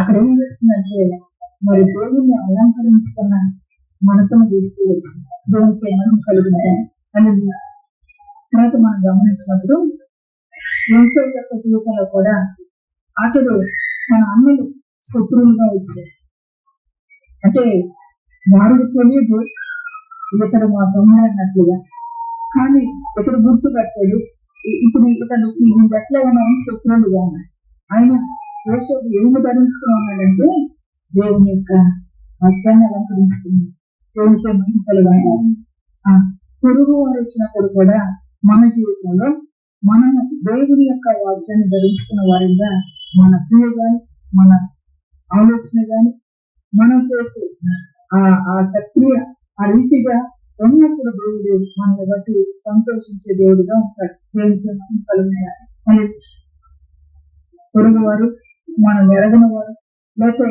అక్కడ ఏం చేస్తుందంటే మరి దేవుణ్ణి అలంకరించుకున్న మనసును చూస్తూ వచ్చి దేవునికి ఏమైనా కలుగుతాయి అని తర్వాత మనం గమనించినప్పుడు యోసేపు యొక్క జీవితంలో కూడా అతడు తన అమ్మలు శత్రువులుగా వచ్చారు. అంటే వారికి తెలియదు ఇతడు మా తమ్ముడు అన్నట్లుగా, కానీ ఇతడు గుర్తుపట్టాడు ఇప్పుడు ఇతడు ఈ ఎట్లా ఉన్నామని శత్రువులుగా ఉన్నాడు. ఆయన యోసేపు ఏమి ధరించుకుని ఉన్నాడంటే దేవుని యొక్క వాక్యాన్ని అలంకరించుకున్నాడు. దేవునితో మహిమలుగా పొరుగు వారు వచ్చినప్పుడు కూడా మన జీవితంలో మనం దేవుని యొక్క వాక్యాన్ని ధరించుకున్న వారిగా మన క్రియ గాని మన ఆలోచన గాని మనం చేసే ఆ సక్రియ ఆ రీతిగా ఉన్నప్పుడు దేవుడు మనల్ని బట్టి సంతోషించే దేవుడుగా ఉంటాడు. దేవునితో మహిమలుగా పొరుగు వారు మనం ఎరగని వారు లేకపోతే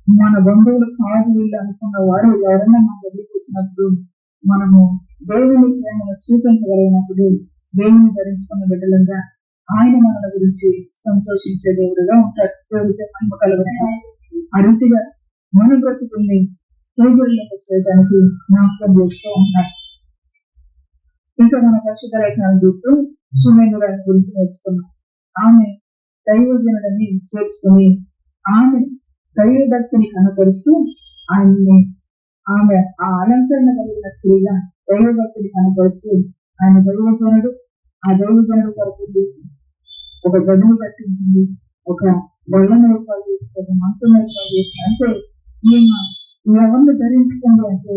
మన బంధువులు కాదు వీళ్ళు అనుకున్న వారు ఎవరైనా మన దగ్గరికి వచ్చినప్పుడు మనము దేవుని ప్రేమను చూపించగలిగినప్పుడు దేవుని ధరించుకున్న బిడ్డలుగా ఆయన మన గురించి సంతోషించే దేవుడుగా ఉంటాడు. దేవుడితో మహిమ కలుగుతాయి. ఆ రీతిగా మన బ్రతుకుల్ని తేజోల్లోకి చేయడానికి జ్ఞాపకం చేస్తూ ఉంటాడు. ఇంకా మన పరిశుద్ధ లేఖనాలు చూస్తూ సుమేనురాని గురించి నేర్చుకున్నాం. ఆమె దైవజనుడిని చేర్చుకుని ఆమె దైవ భక్తిని కనపరుస్తూ ఆమె ఆ అలంకరణ కలిగిన స్త్రీగా దైవ భక్తిని కనపరుస్తూ ఆయన దైవజనుడు ఆ దైవజనుడు కొరకు చేసి ఒక గదిని కట్టించింది, ఒక బళ్ళను ఏర్పాటు చేసుకొని మంచం ఏర్పాటు చేసి అంటే ఈమె ఎవరిని ధరించుకుంది అంటే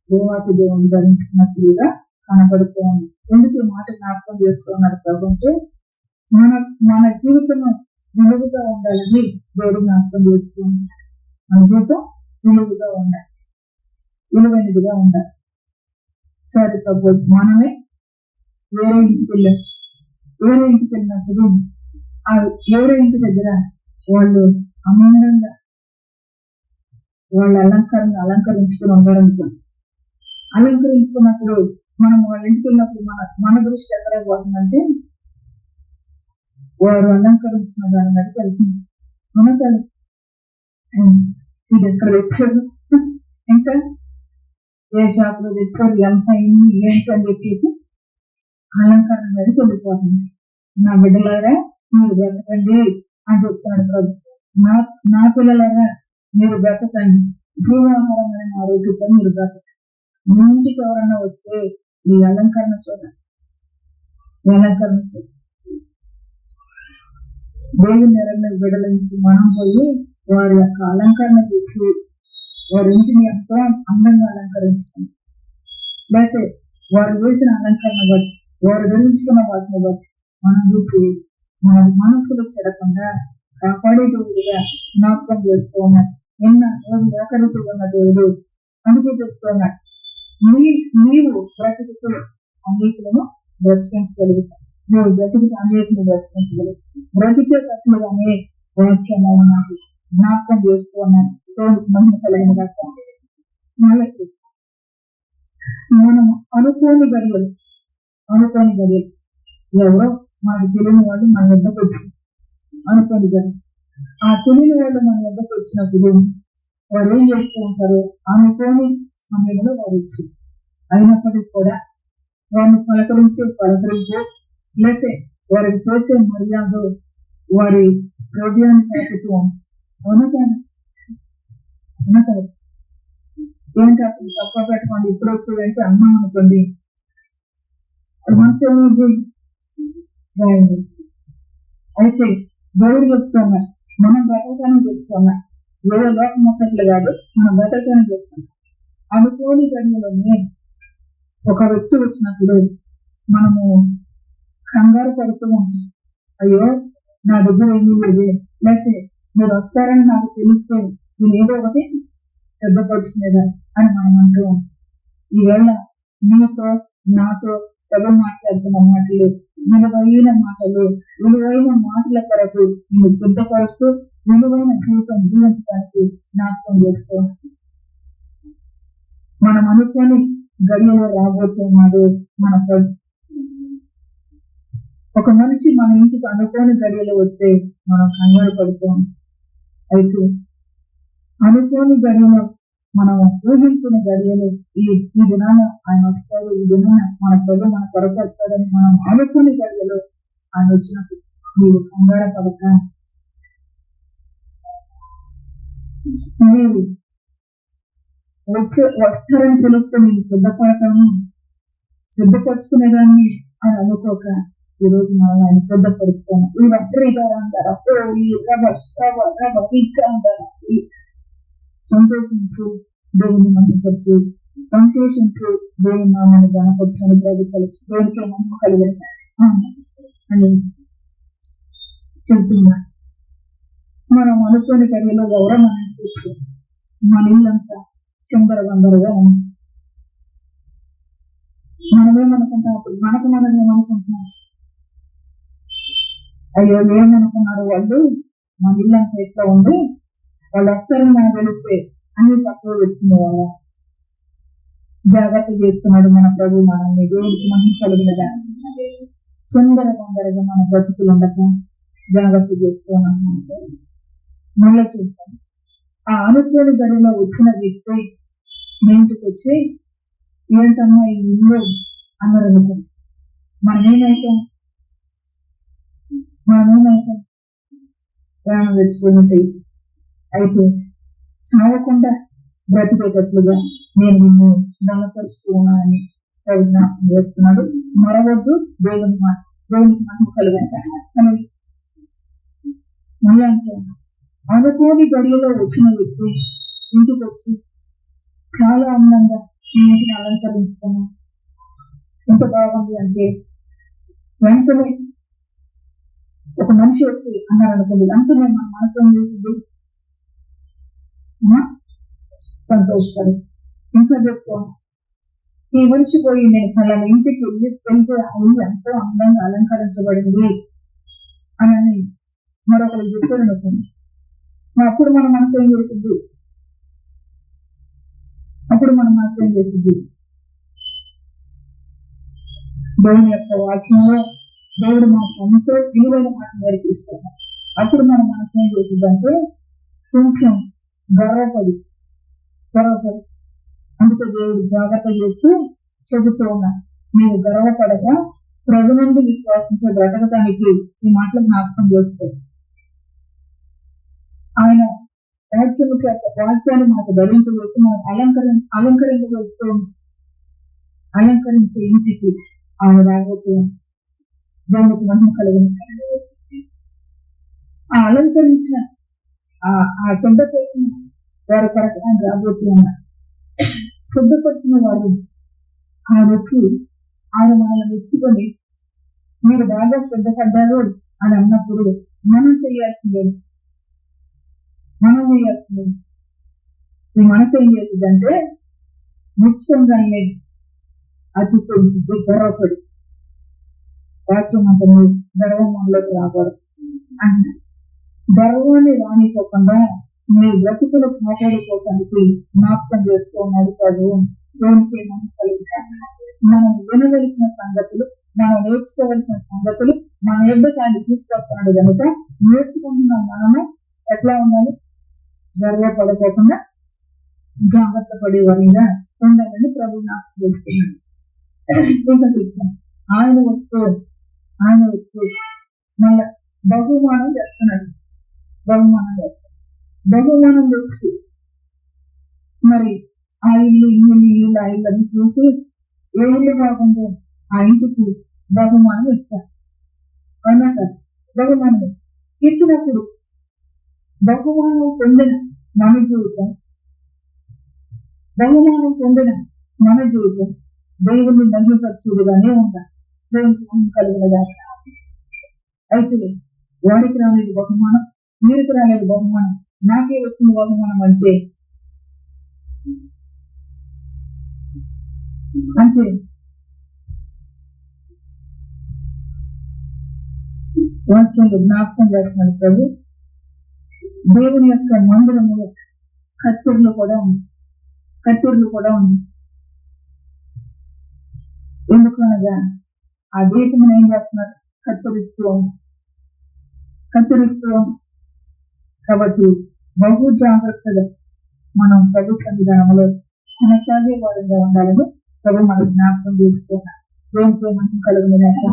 దేవాతి దేవుని ధరించుకున్న స్త్రీగా కనపడుతూ ఉంది. ఎందుకు ఈ మాట జ్ఞాపకం చేసుకున్నాడు కాబట్టి మన జీవితం విలువగా ఉండాలని దేవుడు జ్ఞాపకం చేస్తూ ఉన్నాడు. మన జీవితం విలువగా ఉండాలి, విలువైనదిగా ఉండాలి. సరే సపోజ్ మనమే వేరే ఇంటికి వెళ్ళినప్పుడు ఆ వేరే ఇంటి దగ్గర వాళ్ళు ఆనందంగా వాళ్ళ అలంకరించుకుని ఉన్నారనుకోండి. అలంకరించుకున్నప్పుడు మనం వాళ్ళ ఇంటికి వెళ్ళినప్పుడు మన దృష్టి ఎక్కడ పోతుందంటే వారు అలంకరించిన దాని బట్టి వెళ్తుంది. మనకు ఇది ఎక్కడ తెచ్చారు, ఇంకా ఏ షాప్ లో తెచ్చారు, ఎంత అయింది ఏంటి అని చెప్పేసి అలంకరణ మీదకి వెళ్ళిపోతుంది. నా బిడ్డలారా మీరు బ్రతకండి అని చెప్తున్నాడు ప్రభు. నా పిల్లలారా మీరు బ్రతకండి, జీవాహారమైన ఆరోగ్యంతో మీరు బ్రతకండి. మీ ఇంటికి ఎవరన్నా వస్తే ఈ అలంకరణ చూడండి, దేవుని నెరవేరిన బిడ్డలకి మనం పోయి వారి యొక్క అలంకరణ చూసి వారి ఇంటిని ఎంతో అందంగా అలంకరించుకుంటాం. లేకపోతే వారు వేసిన అలంకరణ బట్టి వారు ధరించుకున్న వాటిని బట్టి మనం చూసి మన మనసులు చెడకుండా కాపాడే దేవుడిగా జ్ఞాపకం చేస్తూ ఉన్నాడు. నిన్న దేవుడు ఏకరీతిగా ఉన్న దేవుడు అందుకే చెప్తూ ఉన్నాడు, మీరు బ్రతుకుతూ అన్నిటిలను బ్రతికించగలుగుతారు. నువ్వు బ్రతికితే అన్నిటిని బ్రతికించగలుగుతావు. బ్రతికేటట్లుగానే వాక్యం నాకు జ్ఞాపకం చేస్తూ ఉన్నాను. దేవుడికి మహిమ కలిగిన వాక్యం. మళ్ళీ మనం అనుకోని గడియలు ఎవరో మనకు తెలియని వాళ్ళు మన వద్దకు వచ్చి అనుకోని గడి ఆ తెలియని వాళ్ళు మన వద్దకు వచ్చినప్పుడు వారు ఏం చేస్తూ ఉంటారు, అనుకోని సమయంలో వారు వచ్చి అయినప్పటికీ కూడా వారిని పలకరింపు లేకపోతే వారికి చేసే మర్యాద వారి హృదయాన్ని తాకుతూ ఉంటుంది. ఏంటి అసలు చప్ప పెట్టుకోండి ఇప్పుడు వచ్చేదంటే అన్నాం అనుకోండి, మనసు అయితే దేవుడు చెప్తున్నా మనం బ్రతకటానికి చెప్తున్నా, ఏదో లోకం ముచ్చట్లు కాదు, మనం బ్రతకటానికి చెప్తున్నా. అనుకోని గడిలోనే ఒక వ్యక్తి వచ్చినప్పుడు మనము కంగారు పడుతూ ఉంటాం. అయ్యో నా దగ్గర ఏమీ లేదు, లేకపోతే మీరు వస్తారని నాకు తెలిస్తే నేను ఏదో ఒకటి సిద్ధపరుచుకునేదా అని మనం అంటూ ఉంటాం. ఈవేళ నీతో నాతో ఎవరు మాట్లాడుతున్న మాటలు విలువైన మాటల కొరకు నేను సిద్ధపరుస్తూ విలువైన జీవితం జీవించడానికి జ్ఞాపకం చేస్తూ మనం అనుకోని గడియలో రాబోతున్నాడు మన ప్రభు. ఒక మనిషి మన ఇంటికి అనుకోని గడియలో వస్తే మనం కంగారు పడుతూ ఉంటాం. అయితే అనుకోని గడియలో, మనం ఊహించిన గడియలు ఈ దినాన ఆయన వస్తాడు, ఈ దినాన మన ప్రభు మన కొరకు వస్తాడని మనం అనుకుని గడియలో ఆయన వచ్చినప్పుడు నీవు కంగారు పడక, నీవు వస్తారని తెలిస్తే నేను సిద్ధపడతాను, సిద్ధపరుచుకునేదాన్ని అని అనుకోక ఈ రోజు మనం ఆయన సిద్ధపరుస్తాను. ఈ వడ్రీగా అంటారా, అంటారా, సంతోషించు దేవుని మహిమపరచు, సంతోషించు దేవుని నామాన్ని గణపరచని ప్రవేశాలు దేవునికి నమ్మకం కలిగిన అని చెప్తున్నా. మనం అనుకోని గడిలో ఎవరో మనం కూర్చు మన ఇల్లంతా చిందరవందరగా ఉంది. మనమేమనుకుంటాం, అప్పుడు మనం ఏమనుకుంటున్నాం, అయ్యో ఏమనుకున్నారు వాళ్ళు, మన ఇల్లంతా ఎట్లా ఉంది, వాళ్ళు వస్తారని నాకు తెలిస్తే అన్ని చక్కగా పెట్టుకునేవాళ్ళ. జాగ్రత్త చేస్తున్నాడు మన ప్రభు మనల్ని, దేవుడికి మనం కలిగినదా చిందరవందరగా మన బ్రతుకులు ఉండక జాగ్రత్త చేసుకోవాలన్నా. మళ్ళీ చూద్దాం, ఆ అనుకోని గడిలో వచ్చిన వ్యక్తి మీ ఇంటికి వచ్చి ఏంటమ్మా ఈ ఇల్లు అన్నారు అనుకో, మనమేమైతాం ప్రాణం తెచ్చుకున్నట్టు. అయితే చావకుండా బ్రతికేటట్లుగా నేను నిన్ను బలపరుస్తూ ఉన్నానని జ్ఞాపకం చేస్తున్నాడు. మరవద్దు దేవుని మాట, దేవునికి మహిమ కలుగంట. కానీ మళ్ళీ అంటే అనుకోని గడియలో వచ్చిన వ్యక్తి ఇంటికి వచ్చి చాలా ఆనందంగా ఇంటిని అలంకరించుకున్నా, ఎంత బాగుంది అంటే వెంటనే ఒక మనిషి వచ్చి అన్నారు అనుకోండి, వెంటనే మన మనసు ఏం చేసింది, సంతోషపడి ఇంకా చెప్తాను, ఈ మనిషి పోయి నేను పలానా ఇంటికి వెళ్తే అవి ఎంతో అందంగా అలంకరించబడింది అని మరొకరు చెప్పారు అనుకోండి. అప్పుడు మన మనసు ఏం చేసింది, దేవుని యొక్క వాక్యంలో దేవుడు మాకు ఎంతో విలువైన మాట నేర్పిస్తున్నాడు. అప్పుడు మన మనసు ఏం చేసింది అంటే కొంచెం గర్వపడి అందుకే దేవుడు జాగ్రత్త చేస్తూ చెబుతూ ఉన్నాడు, నీవు గర్వపడక ప్రభునందు విశ్వాసంతో బ్రతకటానికి ఈ మాటలు జ్ఞాపకం చేస్తూ ఆయన వాక్యాలు మనకు ధరింపజేసి అలంకరించే ఇంటికి ఆయన రాబోతూ దేవునికి మహిమ కలిగిన ఆ అలంకరించిన ఆ సిద్ధపరిచిన వారి కొరకు ఆయన రాబోతూ ఉన్నారు. సిద్ధపరిచిన వారు ఆయన వచ్చి ఆయన మనల్ని మెచ్చుకొని మీరు బాగా సిద్ధపడ్డారు అని అన్నప్పుడు మనం చేయాల్సిందే ఈ మనసు ఏం చేసిందంటే మెచ్చుకోగానే అతిశయించింది, గర్వపడి వాక్యం అంటే గర్వం మనలోకి రాకూడదు అంటే గర్వాన్ని రానిపోకుండా మీ బ్రతుకులు కాపాడుకోవటానికి జ్ఞాపకం చేస్తూ ఉన్నాడు ప్రభు. దేవునికి మనం కలుగుతాం. మనం వినవలసిన సంగతులు, మనం నేర్చుకోవలసిన సంగతులు మన ఎద్దకు ఆయన తీసుకొస్తున్నాడు కనుక నేర్చుకుంటున్న మనము ఎట్లా ఉండాలి, గర్వపడకోకుండా జాగ్రత్త పడేవారిగా ఉండాలని ప్రభు జ్ఞాపకం చేస్తున్నాడు. ఇంకా చెప్తాను, ఆయన వస్తూ మళ్ళా బహుమానం చేస్తున్నాడు. బహుమానం తెచ్చి మరి ఆ ఇల్లు అని చూసి ఏ ఇల్లు బాగుందో ఆ ఇంటికి బహుమానం ఇస్తారు. అవునా కదా, బహుమానం ఇచ్చినప్పుడు బహుమానం పొందిన మన జీవితం దేవుని మహిమపరచుడుగానే ఉంటారు. దేవునికి మహిమ కలిగినగా. అయితే వారికి రాలేదు బహుమానం, వీరికి రాలేదు బహుమానం, నాకే వచ్చిన బహుమానం అంటే వాక్యంలో జ్ఞాపకం చేస్తున్నాడు ప్రభు. దేవుని యొక్క మందిరములో కత్తెరలు కూడా ఉంది. ఎందుకనగా ఆ దీపమును ఏం చేస్తున్నారు, కత్తిరిస్తూ కాబట్టి బహు జాగ్రత్తగా మనం ప్రభు సన్నిధానంలో కొనసాగే వారంగా ఉండాలని ప్రభు మనకు జ్ఞాపకం చేసుకున్నాం. దేవునితో మనం కలుగునగాక.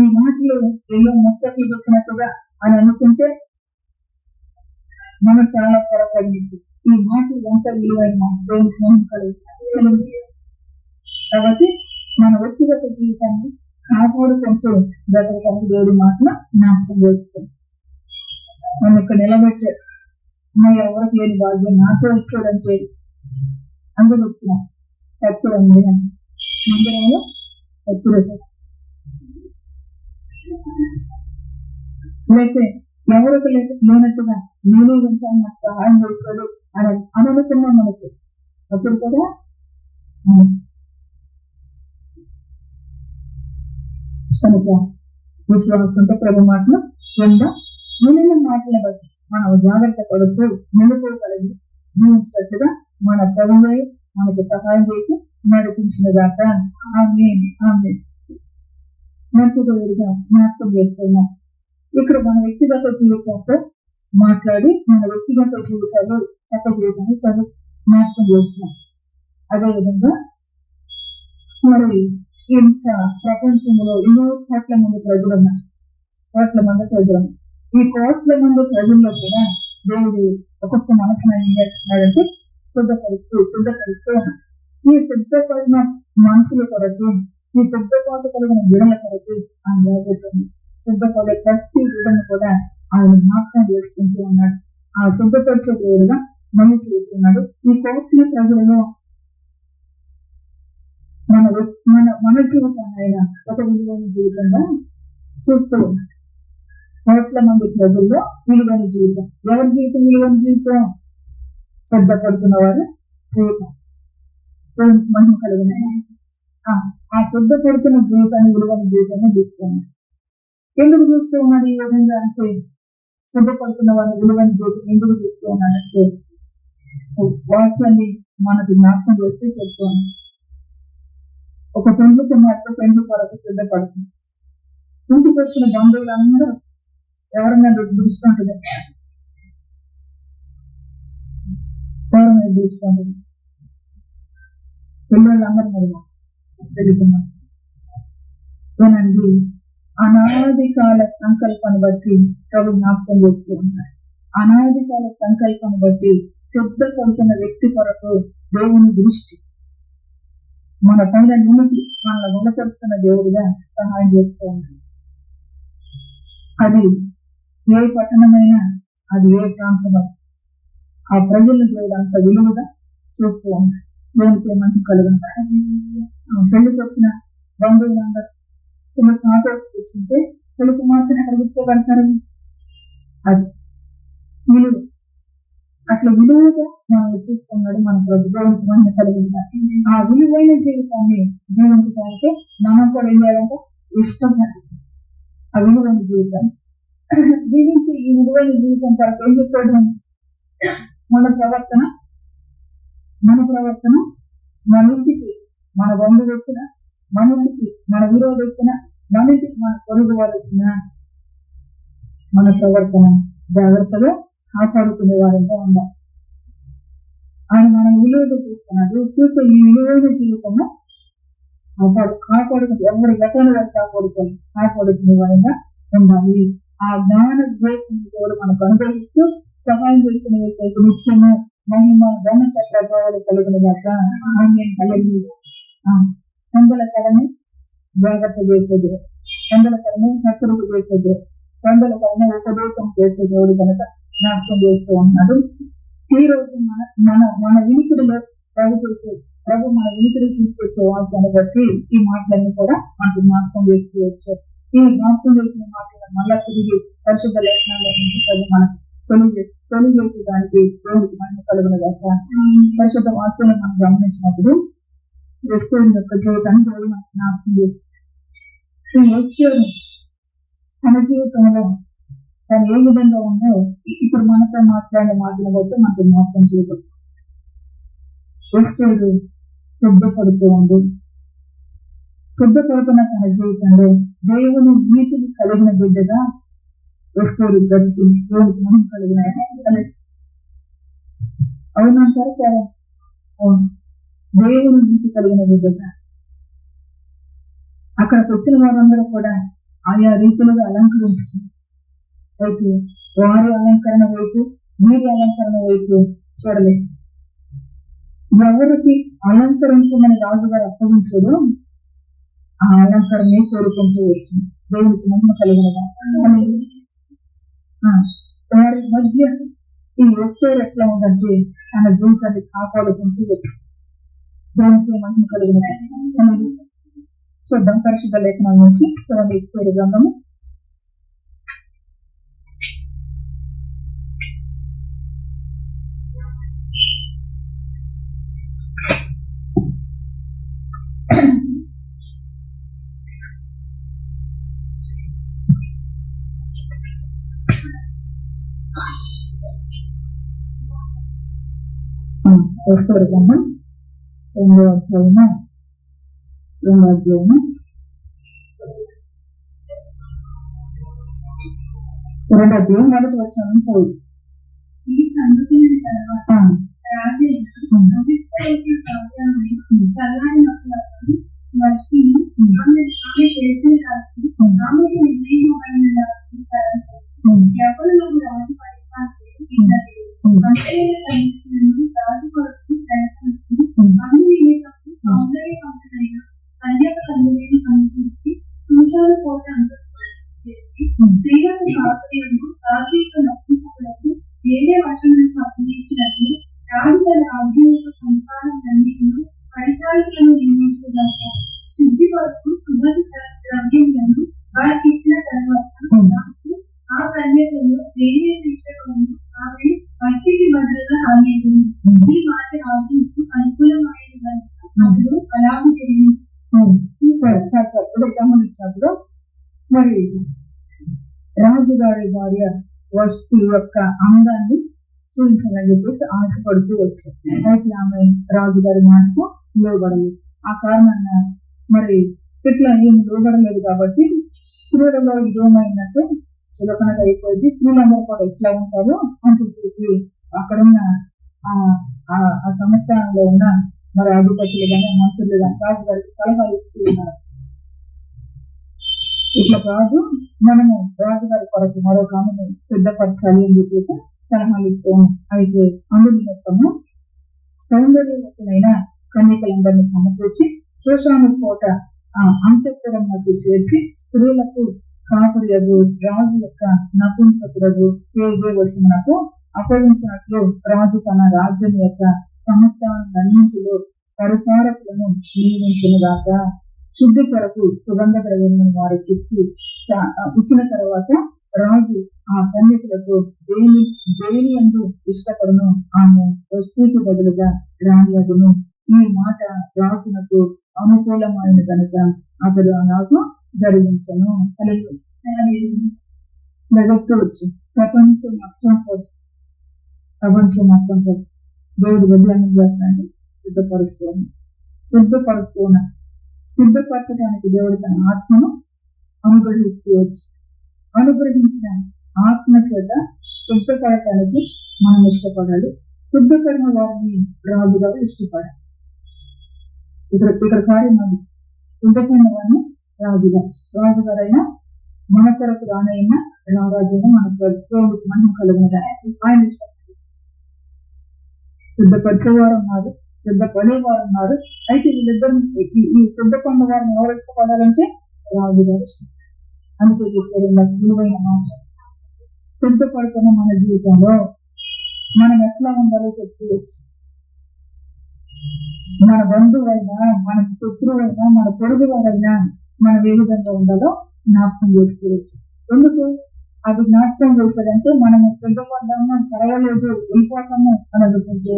ఈ మాటలు ఎన్నో ముచ్చట్లు చెప్పినట్టుగా అని అనుకుంటే మనం చాలా పొరపడింది. ఈ మాటలు ఎంత విలువైన మాట, దేవునికి మనం కలుగుతుంది. కాబట్టి మన వ్యక్తిగత జీవితాన్ని కాపాడుకుంటూ బ్రతకడానికి దేవుడి మాటలు జ్ఞాపకం చేస్తుంది. మనం ఇక్కడ నిలబెట్టాడు. మా ఎవరికి లేని భాగ్యం నాకు ఇచ్చాడంటే అందుకు చెప్తున్నాం. ఎత్తుడు మందిరంలో ఎత్తుడు లేకపోతే ఎవరికి లేనట్టుగా నేను ఇంకా నాకు సహాయం చేస్తాడు అని అనుకున్నాం మనకు. అప్పుడు కూడా కనుక విశ్వాసంతో ప్రభు మాటలు విందాం. వినిన మాటలను బట్టి మనం జాగ్రత్త పడుతూ మెలుపు కలిగి జీవించినట్టుగా మన ప్రభువే మనకు సహాయం చేసి నడిపించిన దాకా ఆమేన్. మంచిగా జ్ఞాపకం చేస్తున్నాం. ఇక్కడ మన వ్యక్తిగత జీవితంతో మాట్లాడి మన వ్యక్తిగత జీవితాల్లో చక్క జీవితాన్ని జ్ఞాపకం చేస్తున్నాం. అదేవిధంగా మరి ఇంత ప్రపంచంలో ఎన్నో కోట్ల మంది ప్రజలున్నారు. ఈ కోట్ల మంది ప్రజల్లో కూడా దేవుడు ఒక్కొక్క మనసును ఏం చేస్తున్నాడంటే శుద్ధపరుస్తూ ఉన్నాడు. ఈ శుద్ధపడిన మనసుల కొరకు, ఈ శుద్ధపాటు కలిగిన విడల కొరకు ఆయన రాబోతుంది. శుద్ధపడే ప్రతి విడను కూడా ఆయన జ్ఞాపకం చేసుకుంటూ ఉన్నాడు. ఆ శుద్ధపరిచే దేవుడుగా మళ్ళీ చెబుతున్నాడు. ఈ కోట్ల ప్రజలలో మన జీవితాన్ని ఆయన ఒక విలువైన జీవితంగా చూస్తూ ఉన్నాడు. కోట్ల మంది ప్రజల్లో విలువైన జీవితం. ఎవరి జీవితం విలువైన జీవితం? శ్రద్ధపడుతున్న వారి జీవితం. మహిమ కలిగిన ఆ శ్రద్ధపడుతున్న జీవితాన్ని విలువైన జీవితాన్ని చూస్తున్నాడు. ఎందుకు చూస్తూ ఉన్నాడు ఈ విధంగా అంటే, శ్రద్ధపడుతున్న వారిని విలువైన జీవితం ఎందుకు చూస్తూ ఉన్నాడంటే వాక్యాన్ని మనకు జ్ఞాపకం చేస్తే చెప్తాను. ఒక పెండ్లి కుమార్తె పెండ్లి కొరకు సిద్ధపడుతుంది. ఇంటికి వచ్చిన బంధువులందరూ ఎవరన్నా దృష్టి పిల్లలందరూ వినండి. అనాది కాల సంకల్పాన్ని బట్టి ప్రభు జ్ఞాపకం చేస్తూ ఉన్నారు. అనాది కాల సంకల్పాన్ని బట్టి సిద్ధపడుతున్న వ్యక్తి కొరకు దేవుని దృష్టి మన పైన నిలిపి మనల్ని గుణపరుస్తున్న దేవుడిగా సహాయం చేస్తూ ఉన్నాడు. అది ఏ పట్టణమైనా, అది ఏ ప్రాంతమో, ఆ ప్రజలను దేవుడు అంత విలువగా చూస్తూ ఉన్నాడు. దేవునికి ఏమంటూ కలుగుతారు. పెళ్లికి వచ్చిన బంధువులందరూ కొన్ని సంతోషం వచ్చింటే పెళ్లికి మాత్రం ఎక్కడ కూర్చోబడతారు. అది విలువ. అట్లా విలువగా మనల్ని చూసుకున్నాడు మన ప్రభుత్వానికి మనం కలిగింటారు. ఆ విలువైన జీవితాన్ని జీవించడానికి మనం కూడా ఏం చేయాలంటే ఇష్టపడాలి. ఆ విలువైన జీవితాన్ని జీవించి ఈ విలువైన జీవితం కొరకు ఏం చెప్పాడు? మన ప్రవర్తన మన ఇంటికి మన బంధువు వచ్చిన, మన ఇంటికి మన విరోధి వచ్చిన, మన ఇంటికి మన పొరుగు వారు వచ్చిన మన ప్రవర్తన జాగ్రత్తగా కాపాడుకునే వారంగా ఉండాలి. ఆయన మనం విలువగా చూస్తున్నాడు. చూసే ఈ విలువైన జీవితంలో కాపాడుకుని ఎవరి గతంలో కాపాడుకునే వారంగా ఉండాలి. ఆ జ్ఞాన వివేకం కూడా మనకు అనుగ్రహిస్తూ సహాయం చేస్తున్న వేసేపు నిత్యము మహిమ ఘనత ప్రభావాలు కలిగిన దాకా కొందల కళని జాగ్రత్త చేసేది, కొందల కళని హెచ్చరిక చేసేది, కొందల కళని ఉపదేశం చేసే దేవుడు కనుక జ్ఞాపకం చేస్తూ ఉన్నాడు. ఈ రోజు మన వినికిడిలో ప్రభు మన వినికిడి తీసుకొచ్చే వాక్యాన్ని బట్టి ఈ మాటలన్నీ కూడా మనకు జ్ఞాపకం చేస్తూ వచ్చారు. ఈ జ్ఞాపకం చేసిన మాటలను మళ్ళా తిరిగి పరిశుద్ధ లేఖనాల నుంచి ప్రభు మనకు తెలియజేసేదానికి దేవుడికి మనం కలుగునగాక. పరిశుద్ధ వాక్యాలను మనం గమనించినప్పుడు ఎస్తేరు యొక్క జీవితాన్ని దేవుడు మనకు జ్ఞాపకం చేస్తుంది. ఎస్తేరు తన జీవితంలో తను ఏ విధంగా ఉందో ఇప్పుడు మనతో మాట్లాడే మాటల బట్టి మనకు జ్ఞాపకం చేయబడుతుంది. ఎస్తేరు సిద్ధపడుతున్న తన జీవితంలో దేవుని నీతిని కలిగిన బిడ్డగా ఎస్తేరు బ్రతికింది. దేవుడికి మనం కలిగిన అవునంటారు కదా. అవును, దేవుని నీతి కలిగిన విధంగా అక్కడికి వచ్చిన వారందరూ కూడా ఆయా రీతిలుగా అలంకరించుకున్నారు. అయితే వారి అలంకరణ వైపు వీరి అలంకరణ వైపు చూడలేదు. ఎవరికి అలంకరించమని రాజుగారు అప్పగించదో ఆ అలంకరణే కోరుకుంటూ వచ్చింది. దేవునికి మహిమ కలిగిన వారి మధ్య ఈ ఎస్తేరు ఎట్లా ఉందంటే తన జీవితాన్ని కాపాడుకుంటూ వచ్చింది. దేవునికి మహిమ కలిగిన చూద్దాం పరిశుద్ధ లేఖనాల నుంచి ఎస్తేరు గ్రంథము 2వ గ్రంథం 2వ అధ్యాయము 2వ అధ్యాయము 1వ వచనం చదువు. ఈ సంగతుల తర్వాత రాజు స్త్రీలను శాస్త్రీయులను తాత్విక నపుంసకులకు వేరే వశములకు అప్పగించినట్లు రాజు తన ఆధ్యాత్మిక సంస్కారాలన్నిటిలో పరిచారకులను నియమించగల శుద్ధి కొరకు సుగంధ ద్రవ్యములను వారికి ఇచ్చిన తర్వాత ఆ కన్యకలో వేరే శిక్షకులను ఆమె వష్టికి బదులుగా రాలేదు. ఈ మాట రాజుకు అనుకూలమైన అతడు అలాగే గమనించినప్పుడు మరి రాజుగారి భార్య వస్తు యొక్క అందాన్ని చూపించాలని చెప్పేసి ఆశపడుతూ వచ్చారు. అయితే ఆమె రాజుగారి మాటకు లోబడలేదు. ఆ కారణంగా మరి ఇట్లా ఏమి లోబడలేదు కాబట్టి స్త్రీలలో ఇదేమైనట్టు చులకనగా అయిపోయింది. స్త్రీలందరూ కూడా ఎట్లా ఉంటారో అని చెప్పేసి అక్కడున్న ఆ సంస్థానంలో ఉన్న మరి అధిపతులు కానీ మంత్రులు కానీ రాజుగారికి సలహాలు ఇస్తూ ఉన్నారు. ఇట్లా కాదు, మనము రాజుగారి కొరకు మరొక ఆమెను సిద్ధపరచాలి అని చెప్పేసి సలహాలు ఇస్తాము. అయితే అందుని మొత్తము సౌందర్యవంతులైన కన్యకలందరినీ సమకూర్చి శోషాను కోట అంతఃపురమునకు చేర్చి స్త్రీలకు కాపురియగు రాజు యొక్క నపుంసకుడు పేరుగే వస్తున్నకు అప్పగించినట్లు రాజు తన రాజ్యం యొక్క సంస్థానాలన్నింటిలో పరిచారకులను నియమించిన దాకా శుద్ధి కొరకు సుగంధ ద్రవ్యములను వారికి ఇచ్చిన తర్వాత రాజు ఆ కన్యకులకు దేని యందు ఇష్టపడును ఆమె వస్తువుకు బదులుగా రాణియగును. ఈ మాట రాజునకు అనుకూలమైన కనుక అతడు అలాగూ జరిగించను. వచ్చి ప్రపంచం మొత్తం దేవుడు విద్యాన్ని చేస్తాన్ని సిద్ధపరచడానికి దేవుడు తన ఆత్మను అనుగ్రహిస్తూ వచ్చి అనుగ్రహించిన ఆత్మ చేత సిద్ధపడటానికి మనం ఇష్టపడాలి. సిద్ధపడిన వారిని రాజుగారు ఇష్టపడాలి. ఇక్కడ కార్యం అది. సిద్ధపడిన వారిని రాజుగారైనా మన కొరకు రానైనా రాజైనా మన దేవుడికి మనం కలిగిన ఆయన ఇష్టపడాలి. సిద్ధపరిచేవారు ఉన్నారు, సిద్ధపడేవారు ఉన్నారు. అయితే వీళ్ళిద్దరు ఈ సిద్ధపడిన వారిని ఎవరు ఇష్టపడాలంటే రాజుగారు ఇష్టం. అందుకే చెప్పారు నాకు విలువైన మాట. సిద్ధపడుతున్న మన జీవితంలో మనం ఎట్లా ఉండాలో చెప్తూవచ్చు. మన బంధువైనా, మన శత్రువైనా, మన పొరుగు వారైనా మనం ఏ విధంగా ఉండాలో జ్ఞాపకం చేసుకోవచ్చు. ఎందుకు అది జ్ఞాపకం చేశాడంటే మనము సిద్ధపడ్డాము, పర్వాలేదు, వెళ్ళిపోతాము అనుకుంటే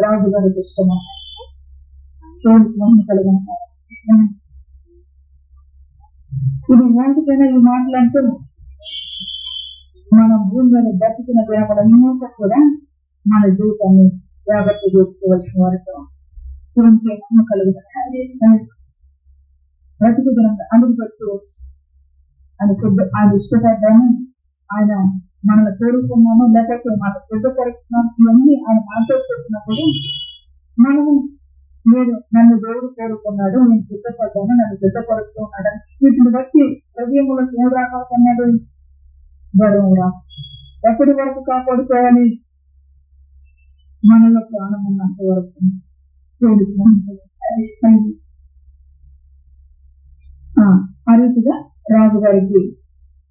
రాజుగారికి ఇష్టమా కలిగిన ఇది వాటికైనా ఈ మాటలు అంటే మన భూమి మీద బ్రతికిన దేవడన్నింటిలో కూడా మన జీవితాన్ని జాగ్రత్త చేసుకోవాల్సిన వారితో కలిగిన బ్రతుకు దినంగా అందుకు చెప్పుకోవచ్చు. ఆయన ఇష్టపడ్డాను, ఆయన మనల్ని కోరుకున్నాము, లేకపోతే మనం సిద్ధపరుస్తున్నాము, ఇవన్నీ ఆయన మాతో చెప్పినప్పుడు మనము నేను నన్ను దేవుడు కోరుకున్నాడు, నేను సిద్ధపడ్డాను, నన్ను సిద్ధపరుస్తూ ఉన్నాడు. వీటిని బట్టి హృదయంలో ఏం రాకపోతున్నాడు? గర్వం రా. ఎప్పటి వరకు కాపాడుకోవాలి? మనలో ప్రాణం ఉన్నంత వరకు. ఆ రీతిగా రాజుగారికి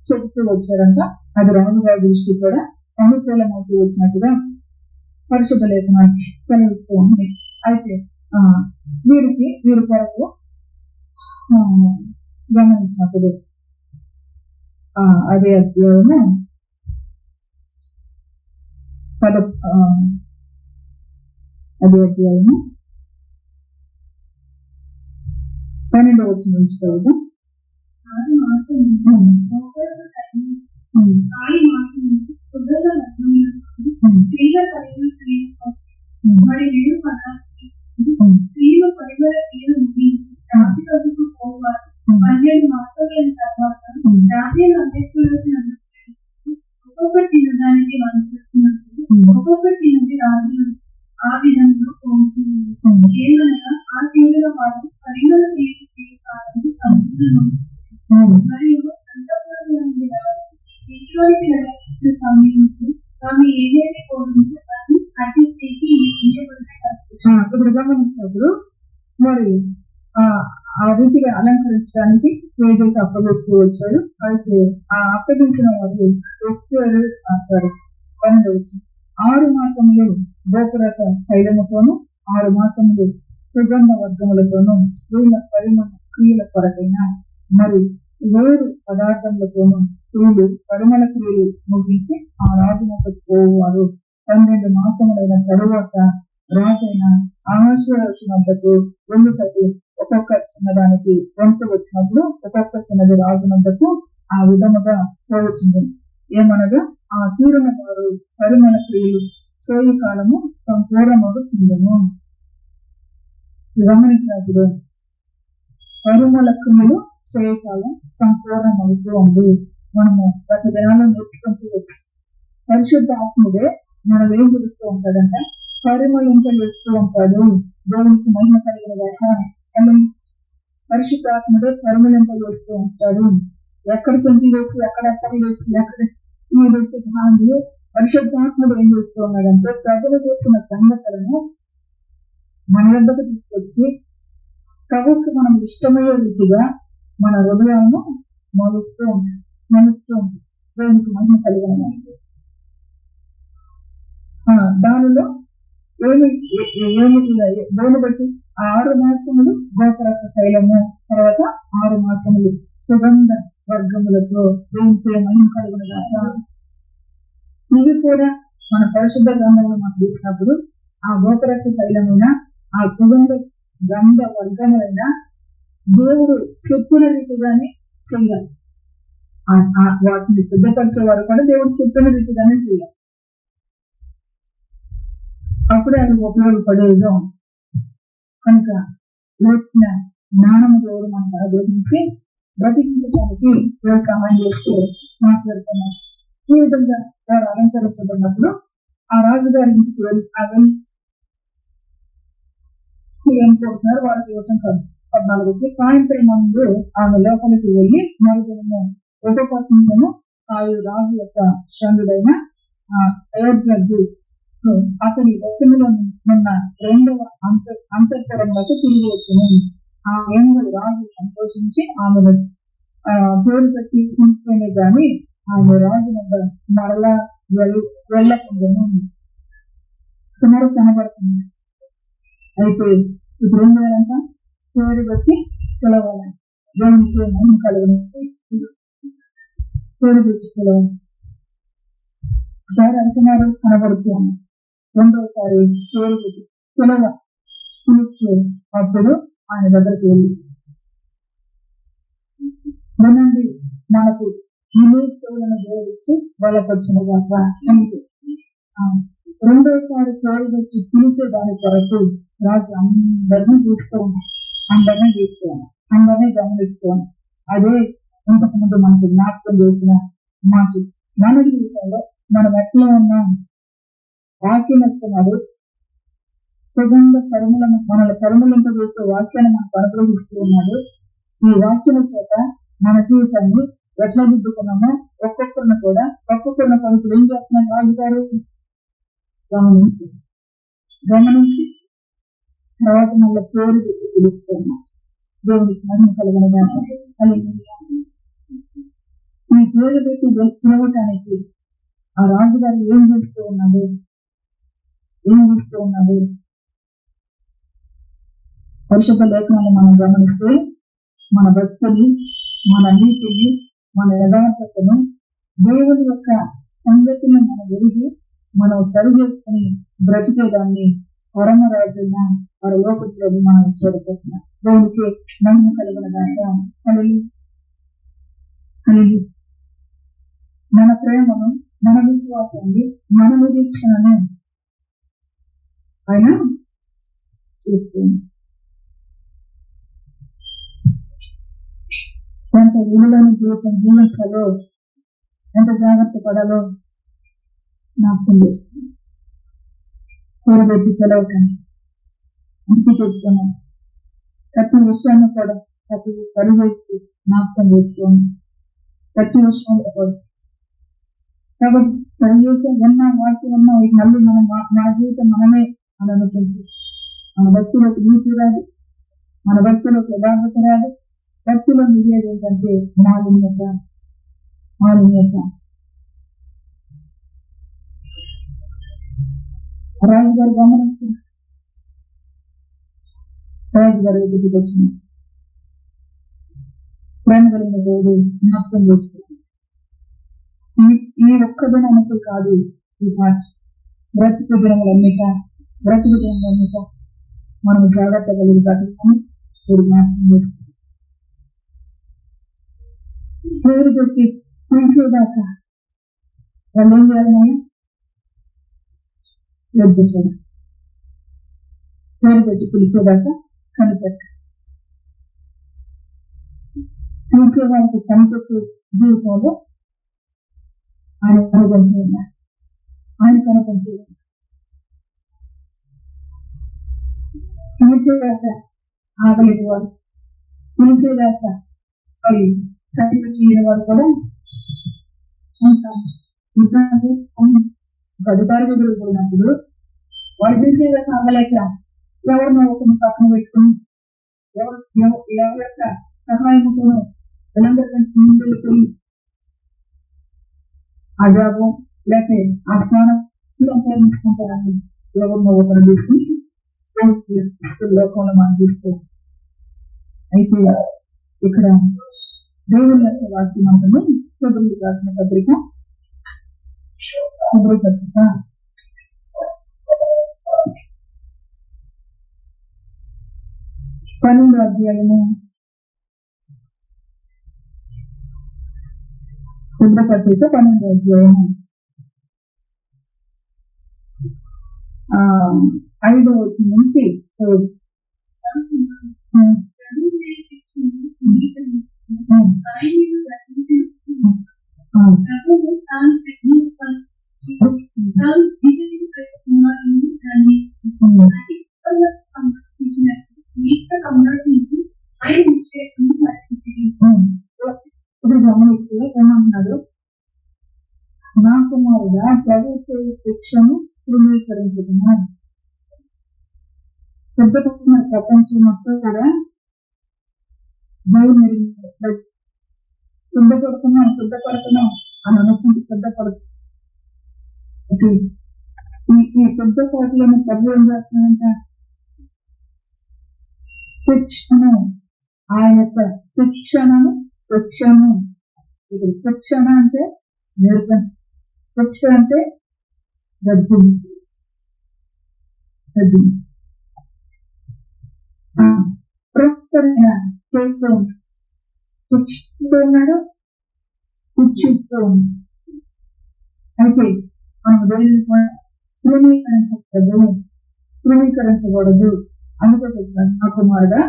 చెప్తూ వచ్చారంట. అది రాజుగారి దృష్టి కూడా అనుకూలమవుతూ వచ్చినట్టుగా పరిశుద్ధ లేఖనాన్ని చదివిస్తూ ఉంది. అయితే వీరి కొరకు గమనించినప్పుడు అదే అధ్యాయము 12వ వచనం నుంచి చదువుదాం. స్త్రీలు పరిమళ క్రియలు ముగించి రాత్రి రోజుకు పోవాలి. 12 మాసాలైన తర్వాత రాత్రి ఒక్కొక్క చిన్నదానికి ఒక్కొక్క చిన్నది రాజు ఆ విధంగా పోతుంది. ఏమనగా ఆ క్రియల వారు పరిమళ క్రియలు చేయకాలని మరియు అంతఃపురం ఇటువంటి సమయంలో ఆమె ఏదైతే కోరుకుంటే అది అతి స్థితి ఇప్పుడు గమనించినప్పుడు మరి ఆ రీతిగా అలంకరించడానికి ఏదైతే అప్పగిస్తూ వచ్చాడు. అయితే ఆ అప్పగించిన వారు 6 మాసములు గోపురస తైలముతోను 6 మాసములు సుగంధ వర్గములతోనూ స్త్రీల పరిమళ క్రియల కొరకైన మరి 7 పదార్థములతోనూ స్త్రీలు పరిమళ క్రియలు ముగించి ఆ రాజునకు పోవారు. 12 మాసములైన తరువాత రాజైన అహష్వేరోషు వద్దకు వెళ్ళుటకు ఒక్కొక్క చిన్నదానికి వంతు వచ్చినప్పుడు ఒక్కొక్క చిన్నది రాజునందుకు ఆ విధముగా పోవచ్చింది. ఏమనగా ఆ తీరున వారు పరిమళ క్రియలు సోయి కాలము సంపూర్ణమవుతుందను. గమనించినప్పుడు పరిమళ క్రియలు సోయి కాలం సంపూర్ణమవుతూ ఉంది. మనము గత దినాల్లో నేర్చుకుంటూ వచ్చు. పరిశుద్ధ ఆత్ముడే మనం ఏం తెలుస్తూ ఉంటాడంటే పరిమళింపజేస్తూ ఉంటాడు. దేవునికి మహిమ కలిగిన పరిశుద్ధాత్ముడే పరిమళింపజేస్తూ ఉంటాడు. ఎక్కడ సంఖ్య లేచి ఎక్కడ లేచి ఎక్కడ ఈ లేచి భాగంలో పరిశుద్ధాత్ముడు ఏం చేస్తూ ఉన్నాడంటే ప్రభువుకు వచ్చిన సంగతులను మన వద్దకు తీసుకొచ్చి ప్రభువుకి మనం ఇష్టమయ్యే రీతిగా మన హృదయాలను మలుస్తూ దేవునికి మహిమ కలిగిన దానిలో దేని బట్టి 6 మాసములు గోపరస తైలము, తర్వాత 6 మాసములు సుగంధ వర్గములతో దేవునికి మహిమ కలిగిన. ఇవి కూడా మన పరిశుద్ధ గ్రంథంలో మనం చూసినప్పుడు ఆ గోపరస తైలమైన ఆ సుగంధ గంధ వర్గములైన దేవుడు చెప్పిన రీతిగానే చేయాలి. వాటిని సిద్ధపరిచే వారు కూడా దేవుడు చెప్పిన రీతిగానే చేయాలి. అప్పుడే అది ఉపయోగపడేదో కనుక లోతున్న జ్ఞానము దేవుడు మనకు అనుగ్రహించి బ్రతికించడానికి సహాయం చేస్తూ మాట్లాడుతున్నారు. ఈ విధంగా వారు అలంకరించబడినప్పుడు ఆ రాజుగారి ఇంటికి ఏం కోరుతున్నారు వాళ్ళకి ఇవ్వటం కాదు. 14కి సాయంత్రం ముందు ఆమె లోపలికి వెళ్ళి మరుదినము ఉపపత్నము ఆయు రాజు యొక్క చంద్రుడైన అయోధ్యకు అతని దక్షిణలో ఉన్న 2వ అంతఃపురములకు తిరిగి వచ్చింది. ఆ ఏనుగు రాజు సంతోషించి ఆమెను పేరు పెట్టి తీసుకునే గాని ఆమె రాజు వద్ద మరలా వెళ్ళకుండాను సుమారు కనబడుతుంది. అయితే ఇప్పుడు ఏం చేయాలంట? పేరు పెట్టి పిలవాలి. దేవునికి మహిమ కలుగును. పేరు పెట్టి పిలవాలి. ఒకసారి అంటున్నారు కనబడుతుంది, రెండోసారి పేరు పెట్టి పిలిచి అప్పుడు ఆయన దగ్గరికి వెళ్ళి వినండి, మనకు ఇదే చెవులను దేవుడిచ్చి బలపరిచినగా అంటే రెండోసారి పేరు పెట్టి పిలిచే దాని కొరకు రాజు అందరినీ చూస్తున్నాం, అందరినీ గమనిస్తున్నాం. అదే ఇంతకు ముందు మనకు జ్ఞాపకం చేసిన మాట మన జీవితంలో మనం ఎట్లా ఉన్నాం, వాక్యం ఇస్తున్నాడు, సుగంధ పరిమళం మనల్ని పరిమళింపజేసే వాక్యాన్ని మనకు అనుగ్రహిస్తూ ఉన్నాడు. ఈ వాక్యం చేత మన జీవితాన్ని ఎట్లా దిద్దుకున్నామో ఒక్కొక్కరిని పలుకులు ఏం చేస్తున్నారు రాజుగారు గమనించి తర్వాత మళ్ళీ పేరు పెట్టి పిలుస్తున్నారు. దేవుడికి మహిమ కలుగునుగా. ఈ పేరు పెట్టి పిలవటానికి ఆ రాజుగారు ఏం చేస్తూ ఉన్నాడు పరిశుద్ధ లేఖనాన్ని మనం గమనిస్తే మన భక్తిని, మన నీతిని, మన యథార్థతను, దేవుని యొక్క సంగతిని మనం ఎరిగి మనం సరి చేసుకుని బ్రతికేదాన్ని పరమరాజైన పరలోకంలో మనం చూడబోతున్నాం. దేవునికి మహిమ కలుగునుగాక. మన ప్రేమను, మన విశ్వాసాన్ని, మన నిరీక్షణను ఆయన చూస్తుంది. ఎంత విలువైన జీవితం జీవించాలో, ఎంత జాగ్రత్త పడాలో జ్ఞాపకం చేస్తుంది. కూరబెట్టి పిలవటాన్ని అందుకే చెప్తున్నాం. ప్రతి విషయాన్ని కూడా చక్కగా సరి చేస్తూ జ్ఞాపకం చేస్తుంది. ప్రతి విషయంలో కూడా కాబట్టి సరి చేసే విన్నా వాక్యం ఉన్నా మళ్ళీ మనం మన జీవితం మనమే అని అనుకుంటూ మన భక్తులకు నీతి రాదు, మన భక్తులకు యథార్థత రాదు. భక్తులు మిగిలేదు ఏంటంటే మాలిన్యత. రాజుగారు గమనిస్తున్నారు. రాజుగారు ఎదుటికి వచ్చిన ప్రేమ కలిగిన దేవుడు జ్ఞాపకం చేస్తున్నారు. ఈ ఒక్క దినానికి కాదు ఈ పాట, బ్రతుకు దినములన్నిట మనం జాగ్రత్త కలిగి బ్రతుకుని దేవుడు జ్ఞాపకం చేస్తున్నారు. పేరు పెట్టి పిలిచేదాకా వాళ్ళు ఏం చేయాలి? మనం ఎదుర్కొంటాం. పేరు పెట్టి పిలిచేదాకా కనిపెట్ట, పిలిచేవారికి కనిపెట్టే జీవితంలో ఆయన కనుగొంటూ ఉన్నారు. పిలిచేదాకా ఆగలేని వారు, పిలిచేదాకా వాళ్ళు కనిపెట్టిన వారు కూడా ఉంటారు. అధికారి దగ్గర పోయినప్పుడు వాడు పిలిచేదాకా ఆగలేక ఎవరినో ఒకరిని పక్కన పెట్టుకుని ఎవరి యొక్క సహాయంతో వీళ్ళందరికంటే ముందు వెళ్ళిపోయి ఆ జాబు లేకపోతే ఆ స్థానం సంపాదించుకుంటారని ఎవరినో ఒకరు తీసుకుని లోకంలో మనం తీసుకో. అయితే ఇక్కడ దేవుని యొక్క వాక్యం అంతను హెబ్రీయులకు రాసిన పత్రిక 12వ అధ్యాయము హెబ్రీ పత్రిక 12వ అధ్యాయము 5వ వచనం నుంచి చదువు. ఇప్పుడు గమనిస్తే ఏమంటున్నాడు? నా కుమారుడా ప్రభుత్వ శిక్షను ధృవీకరించుకున్నాను. పెద్దపడుతున్న ప్రపంచం మొత్తం కూడా సిద్ధపడుతున్నాం అని అనుకుంటూ ఈ పెద్ద పాటలను ప్రభు ఏం చేస్తున్నాయంట? శిక్షణ, ఆయన యొక్క శిక్షణ అంటే నేర్పం, శిక్ష అంటే గద్దు ప్రస్తుతమైన చేస్తూ శిక్షిస్తూ ఉన్నాడు, శిక్షిస్తూ ఉన్నాడు. అయితే మనం దేనిని ధృవీకరించకూడదు. అందుకే నా కుమారుడా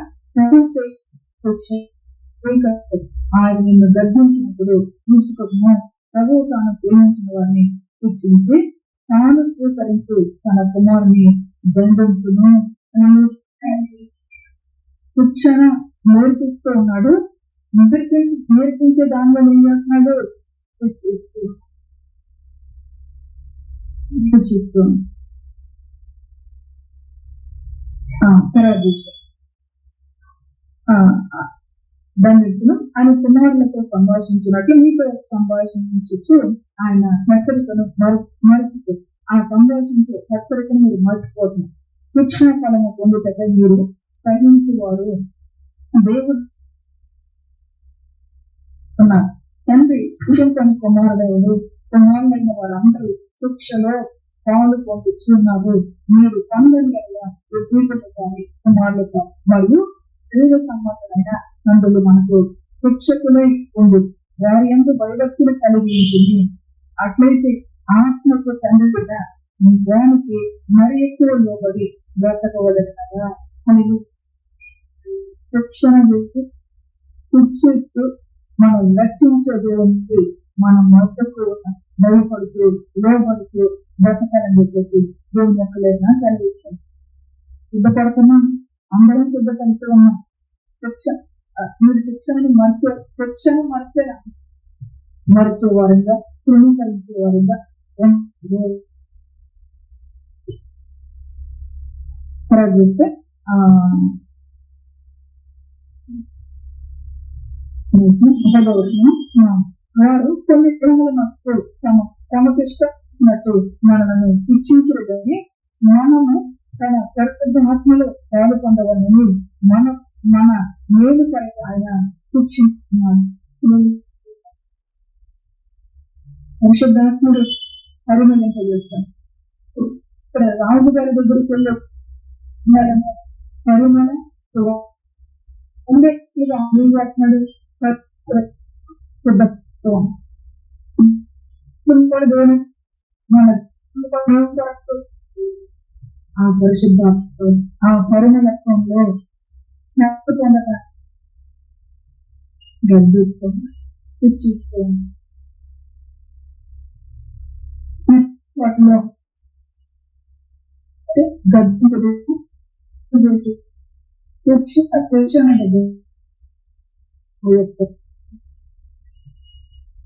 ఆయన నిన్ను గర్భించినప్పుడు చూసుకోము, ప్రభువు తాను ప్రేమించిన వారిని సూచించి తాను స్వీకరించి తన కుమారుని దండించును శిక్షణ నేర్పిస్తూ ఉన్నాడు. నేర్పించే దానిలో ఏం చేస్తున్నాడు? సూచిస్తూ తర్వాత దండించును ఆయన కుమారులతో సంభాషించినట్లు మీతో సంభాషించు ఆయన హెచ్చరికను మరచిపో ఆ సంభాషించే హెచ్చరికను మీరు మర్చిపోతున్నారు. శిక్షణ ఫలము పొందుటగా మీరు సహించేవారు దేవుడు ఉన్నారు. తండ్రి శిక్షణ కుమారుడైన కుమారులైన వారందరూ శిక్షలో పాలు పొందుతున్నారు. మీరు తండ్రులైన కుమారులతో మరియు శరీర సంబంధమైన తండ్రులు మనకు శిక్షకులై ఉంది. వారి ఎందు భయభక్తులు కలిగి ఉంటుంది. అట్లయితే ఆత్మకు తండ్రి కూడా దానికి మరి ఎక్కువ లోబడి బ్రతకవలసినగా అని శిక్షణ చేసి శిక్షిస్తూ మనం రక్షించే దేవునికి మనం మొత్తకు భయపడుతూ లోబడుతూ బ్రతకాలని చెప్పేసి దేవుని యొక్క లేఖన కలిగిస్తాం. సిద్ధపడుతున్నాం, అందరం సిద్ధపడుతూ ఉన్నాం. మీరు శిక్షణను మర్చారా? మరచే వారంగా తృణీకరించే వారంగా చూస్తే వారు కొన్ని ప్రేమలకు తమకిష్టమైనట్టు మనల్ని శిక్షించరు కానీ మనము తన పరిశుద్ధాత్మలో పాలు పొందవాలని మన మేలు కొరకు ఆయన శిక్షిస్తున్నాడు. పరిశుద్ధాత్ముడు పరిమళింపజేస్తాడు. ఇక్కడ రాజు గారి దగ్గరికి వెళ్ళి పరిమళ అందేస్తున్నాడు. ఆ పరిశుద్ధాత్మ ఆ పరిమళత్వంలో పొందక గర్భిస్తుంది శిక్షిస్తుంది. వాటిలో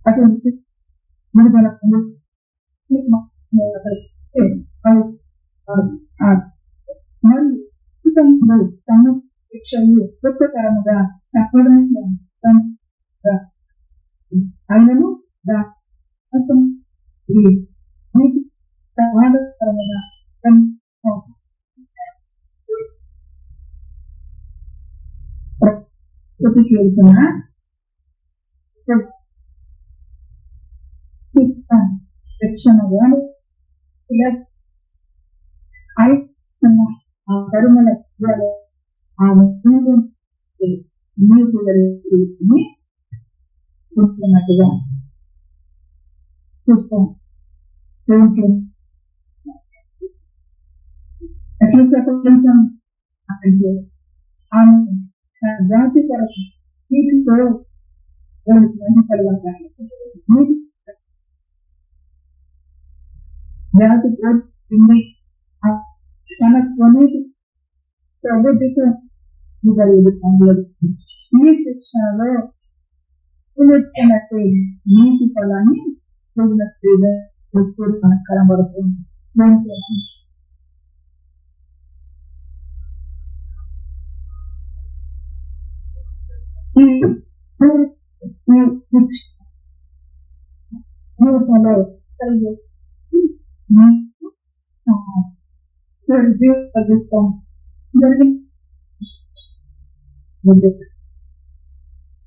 అటువంటి విడుదల మరియు తమ శిక్షలు దుఃఖకరముగా ఆయనను ప్రమాదకరముగా వెళ్తున్నా శిక్షణగా ఆ కరుమల చూస్తున్నట్టుగా చూస్తాం. ఎట్లా చెప్పగలుగుతాం అంటే జాతి కొరకు వీటితో కలగలుగుతాయి. జాతి కోరుతుంది తన స్వనీతి ప్రబుద్ధితో ఈ శిక్షణలో నీతి ఫలాన్ని కనబడుతుంది.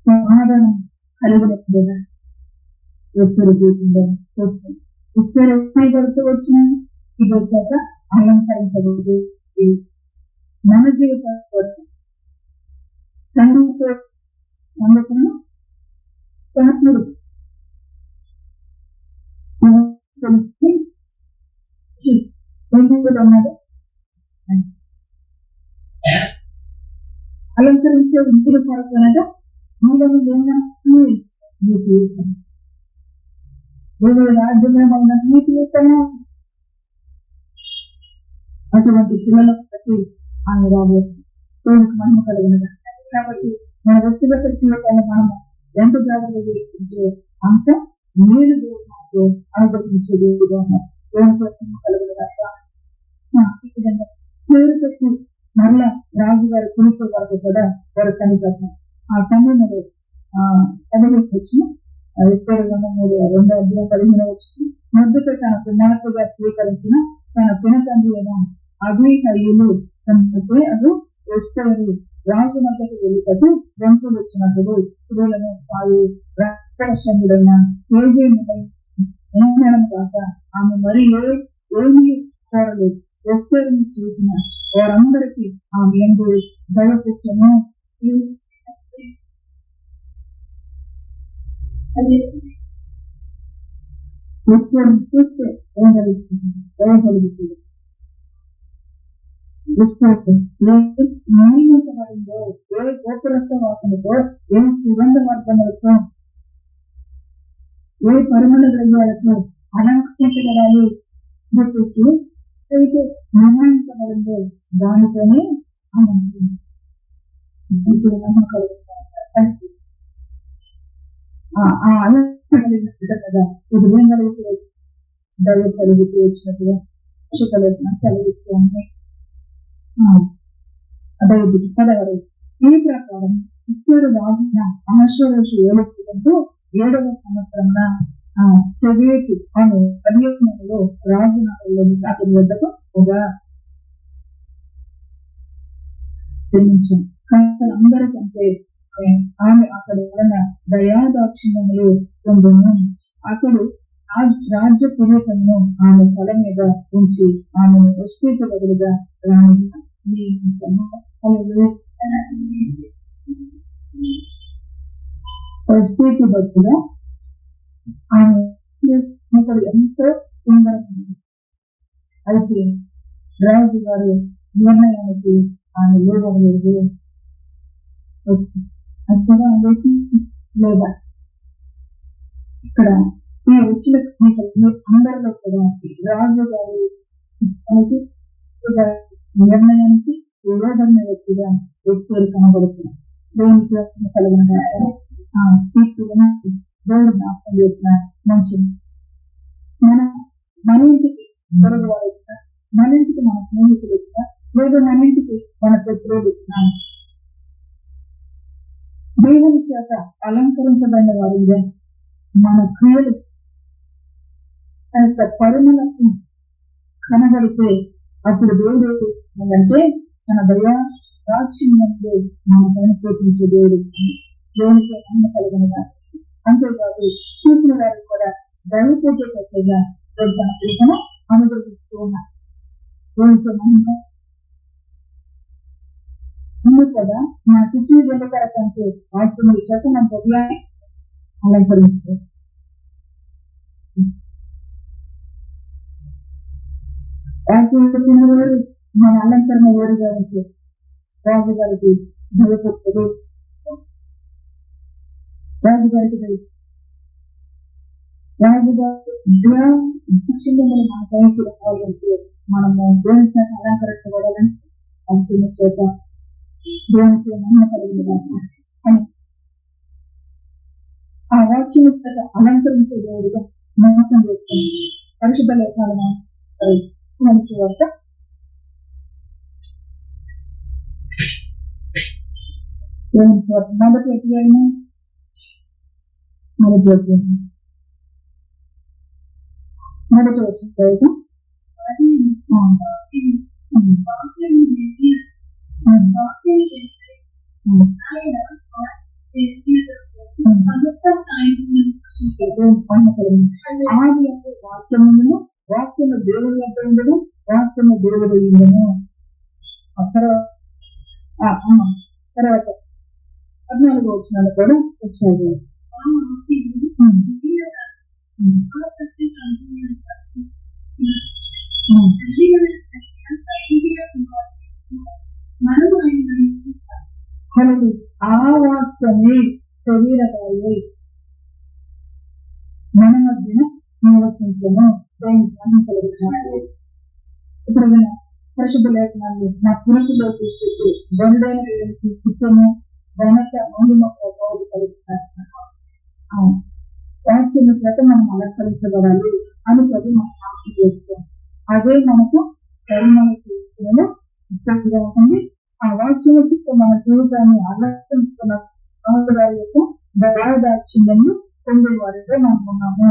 సమాధానం కలిగిన పడుతూ వచ్చిన ఇది వచ్చాక అలంకరించబడి మన జీవితంలో అందుకుని అలంకరించే ఇంటిని కొరకు అనగా దేవుడి రాజ్యంలో మన నీతి ఇస్తాము. అటువంటి పిల్లలకు బట్టి ఆయన రాబోతుంది. దేవునికి మహిమ కలిగినది. కాబట్టి మన వ్యక్తిగత జీవితాన్ని మనము ఎంత జాగ్రత్తగా చేసుకుంటే అంత మేలు దేవుడు మాకు అనుభవించే దేవుడుగా ఉన్నారు. దేవునికి మహిమ కలిగినది. పేరు పెట్టి మరలా రాజుగారి కుటుంబ వరకు కూడా వారు కనిపెట్టారు. ఆ సమయంలో వచ్చిన 2:15 వచ్చి మధ్యతో తన కుమార్తెగా స్వీకరించిన తన పినతండ్రి అయిన అభిహయులు తనపై అది వస్తారు. రాజు మధ్యకు వెళ్ళినట్టు వంతులు వచ్చినప్పుడు స్త్రీలను వాయు రక్తశముడైన ఏమేనం కాక ఆమె మరి ఏమీ కోరలేదు. వస్తారని చూసిన వారందరికీ ఆమె ఎందు దయపుచ్చను. చూస్తే దయగలుగుతుంది. నియమించబడిందో ఏ గోపురత్వ వాసనతో ఏ సుగంధ వర్గములతో ఏ పరిమళ ద్రవ్యాలతో అలంకరించబడాలి అయితే నిర్ణయించబడిందో దానితోనే కదా ఉదయం కలిగి దయ కలుగుతూ వచ్చినట్టుగా కలిగిస్తూ ఉన్నాయి. అదే పదవరు ఈ ప్రకారం ఇద్దరు రాజున అహశ్వరోషు ఏలుకుంటూ 7వ సంవత్సరంలో సొవియట్ అను పర్యటనలో రాజునగరంలోని అతని వద్దకు అందరికంటే ఆమె అక్కడ వలన దయాదాక్షిణ్యములు పొందును. అతడు రాజ్య పురోగమును ఆమె తల మీద ఉంచి ఆమెను వస్తేబదులుగా రాణిగా బదులుగా ఆమె ఎంతో సుందరమైనది. అయితే రాజు గారి నిర్ణయానికి ఆమె లోబడలేదు. లేదా ఇక్కడ ఈ వచ్చిన అందరిలో కూడా రాజు గారి నిర్ణయానికి విరోధమైన వ్యక్తిగా వ్యక్తులు కనబడుతున్నారు. దేవునికి కలిగిన తీసుకుని దేవుడు జ్ఞాపకం చేసిన మనుషులు మన ఇంటికి పొరుగు వారు వచ్చిన, మన ఇంటికి మన స్నేహితులు వచ్చిన, లేదా మన ఇంటికి మన శత్రువులు వచ్చిన దేవుని చేత అలంకరించబడిన వారిగా మన క్రియలు పరిమళకు కనబడితే అప్పుడు దేవుడు ఏంటంటే తన దయా దాక్షిణ్యంలో మన పైన పోషించే దేవుడు దేవునికి అన్న కలిగిన వారు. అంతేకాదు చూసిన వారికి కూడా దైవపోయేటట్లుగా తన కృపను అనుగ్రహిస్తూ ఉన్నారు. కదా నా చుట్టూ వెళ్ళకర కంటే వాటిని చేత మన హృదయాన్ని అలంకరించుకో. వారు మన అలంకరణ వేరుగా ఉంటే రాజుగారికి భయపడదు. రాజుగారికి మన సైనికులు కావాలంటే మనము దేవుని చేత అలంకరించబడాలని అనుకున్న చేత దేవునికి మహిమ కలిగిన అని ఆ వాక్యం చేత అలంకరించే దేవుడిగా నమ్మకం చేస్తున్నాం. పరిశుద్ధ లేఖనాలను వార్త మొదటి అధ్యాయము మొదటి వచ్చిన ఆది అంటే వాక్యమును, వాక్యము దేవుడు ఎంత ఉండదు, వాక్యము దేవుడు ఉండను. తర్వాత 14వ వచనాలు కూడా వచ్చాయి. ఆ వాక్యమే శరీరకాయ మన మధ్యన ఆలోచించను దేవుని జ్ఞానం కలుగుతున్నాడు. ఇప్పుడు పరిశుద్ధ లేఖనాలు నా పురుషులో తీసుకొచ్చి బండైన చిత్తము ఘనత మౌలిమ ప్రభావాలు కలుగుతారు. వాక్యం చేత మనం అలంకరించబడాలి అని చదివి మనం సాక్షి చేస్తాం. అదే మనకు పరిమళకు ఉంటుంది. ఆ వాక్యం మన జీవితాన్ని అలంకరించుకున్న సహోదరు యొక్క దయాదాక్షిణ్యాన్ని పొందేవారిగా మనం ఉన్నాము.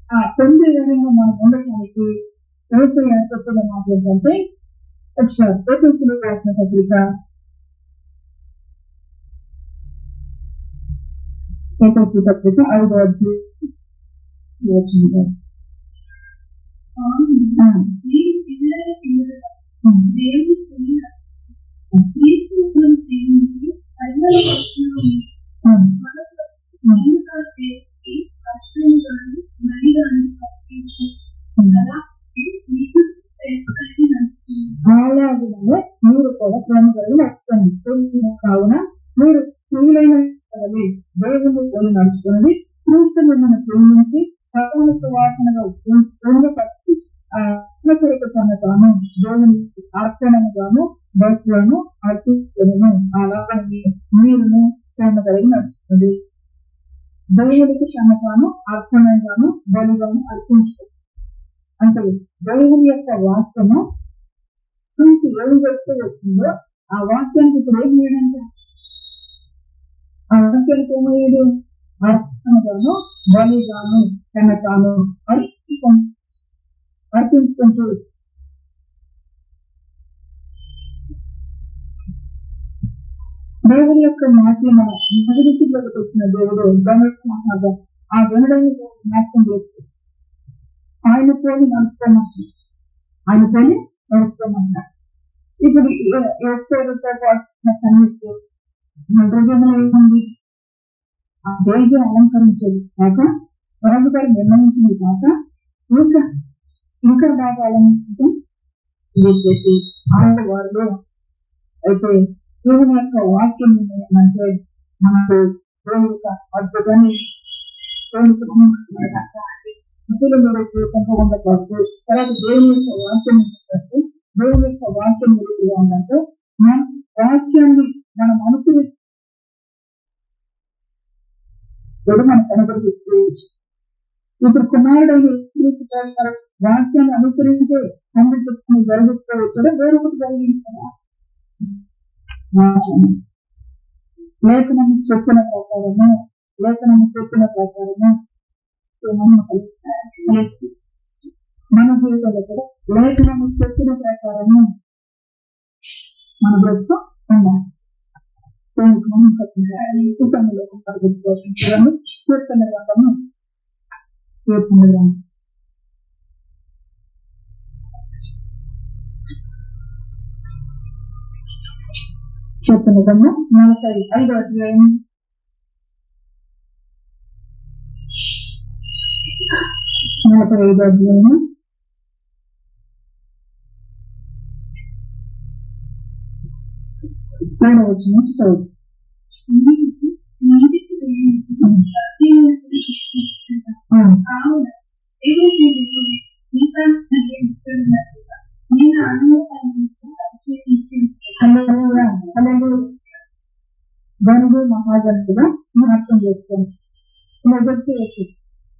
ఆ పొందే విధంగా మనం ఉండటానికి యేసయ్య చెప్పిన మాట ఏంటంటే, ఒకసారి పేతురు రాసిన పత్రిక 5వ అధ్యాయం అలాగే మీరు కూడా ప్రేమ కలిగి నడుచుకోండి. కావున మీరు స్త్రీలైన దేవుని పోలి నడుచుకున్నది క్రీస్తు మిమ్మల్ని ప్రేమించి సర్వోన్నత వాసనగా పొందపరిచి తనగాను దేవుని అర్పణగాను బస్సులను అర్పిస్తున్నాను. అలాగే మీరును ప్రేమ కలిగి నడుచుకోండి. దేవుడికి క్షమగాను అర్పణగాను బలిగాను అర్పించుకో అంటే దేవుని యొక్క వాక్యము నుంచి ఏం చేస్తూ వచ్చిందో ఆ వాక్యానికి ఇప్పుడు ఏం లేదంటే ఆ వాక్యానికి ఏమయ్యేది అర్పణగాను బలిగాను క్షమగాను అర్పించుకుంటూ దేవుని యొక్క మాటలు మన అభివృద్ధిలోకి వచ్చిన దేవుడు గమనించమన్నాడు. ఆ గనుడని జ్ఞాపకం చేస్తూ ఆయన పోలి నడుచుకోమన్నాడు. ఆయన పోలి నడుచుకోమన్నాడు. ఇప్పుడు ఏడుతో పాటు సన్నిస్తూ మన హృదయంలో ఏముంది? ఆ దేవుడు అలంకరించేది కాక వరదు గారు నిర్ణయించింది కాక ఇంకా బాగా అలంకరించడం చేసి ఆడవారిలో అయితే దేవుని యొక్క వాక్యం ఏమంటే మనకు దేవుని అద్భుతాన్ని ఉండకూడదు. తర్వాత దేవుని యొక్క వాక్యం ఏంటంటే దేవుని యొక్క వాక్యం ఎలా ఉందంటే మన వాక్యాన్ని మన మనసుని మనకు అనుగ్రహిస్తూ ఇప్పుడు కుమారుడైన వాక్యాన్ని అనుసరించే అన్ని జరుగుతూ వచ్చాడు. వేరొకటి జరిగించారా లేఖనము చెప్పిన ప్రకారము మన జీవితంలో కూడా లేఖనము చెప్పిన ప్రకారము మన బ్రతుకు ఉండాలి. కీర్తన గ్రంథం 45వ అధ్యాయం 45వ అధ్యాయం 3వ వచనం నుంచి చదువు. గనుడు మహాజనుడుగా అర్థం చేసుకోండి.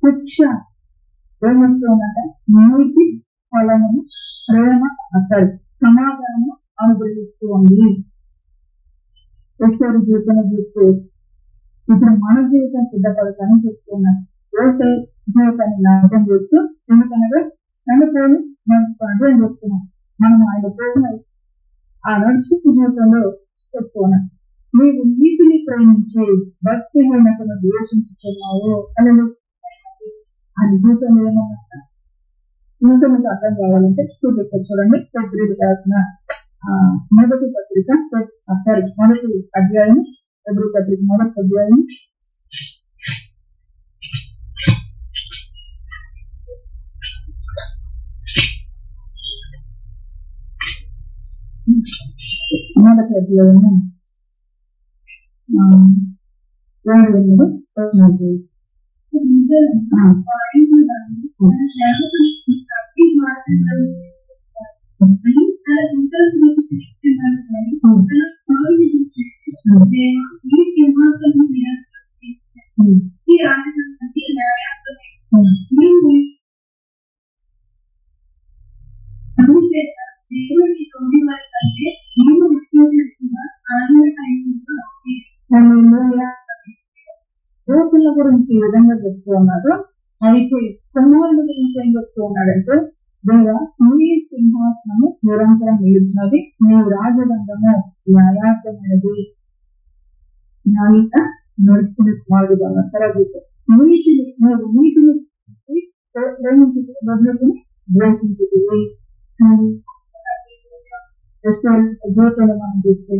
శిక్ష ఏమవుతుందంట? నీతి ఫలమును ప్రేమ అసలు సమాధానము అనుగ్రహిస్తూ ఉంది. ఒకసారి జీవితాన్ని చూస్తూ ఇప్పుడు మన జీవితం సిద్ధపడతానని చెప్తున్నాను. వేసే జీవితాన్ని అర్థం చేస్తూ ఎందుకనగా నన్ను పోని నడుచుకోండి అని చెప్తున్నాను. మనం ఆయన పోయిన ఆ నడుచు జీవితంలో చెప్తున్నాను. నీవు నీతిని ప్రేమించి భక్తిహీనతను ద్వేషించుతున్నావు అని ఆయన జీవితంలో ఏమన్నా ఇంకా మీకు అర్థం కావాలంటే చూడండి. ఫిబ్రవరి రాసిన మొదటి అధ్యాయం ఫిబ్రవరి పత్రిక మొదటి అధ్యాయం 7వ అధ్యాయం 7-8 వచనాలు. అందరూ వాయించడాన్ని తన సేవకుని తప్పి మార్చడం అని తన గుంటలు చూపిస్తున్నాడు. కానీ తన స్వామిని చూసి దేవ ఈ సింహాసనం ఈ రాజధాని న్యాయాన్ని అందుచేత దేవుడికి తోడి వారి కంటే నేను విశ్వసిస్తున్నా దోషుల గురించి ఈ విధంగా చెప్తూ ఉన్నారు. అయితే కుమారుడు గురించి ఏం చెప్తూ ఉన్నాడంటే, దేవా నీ సింహాసనము నిరంతరం నిలిచినది, నీ రాజదండము న్యాయార్థమైనది, న్యాయంగా నడుచుకునే కుమారుడుగా తర్వాత నీటిని నువ్వు నీటిని ప్రేమించుకుని ద్వేషించుతుంది. జీవితంలో మనం చూస్తే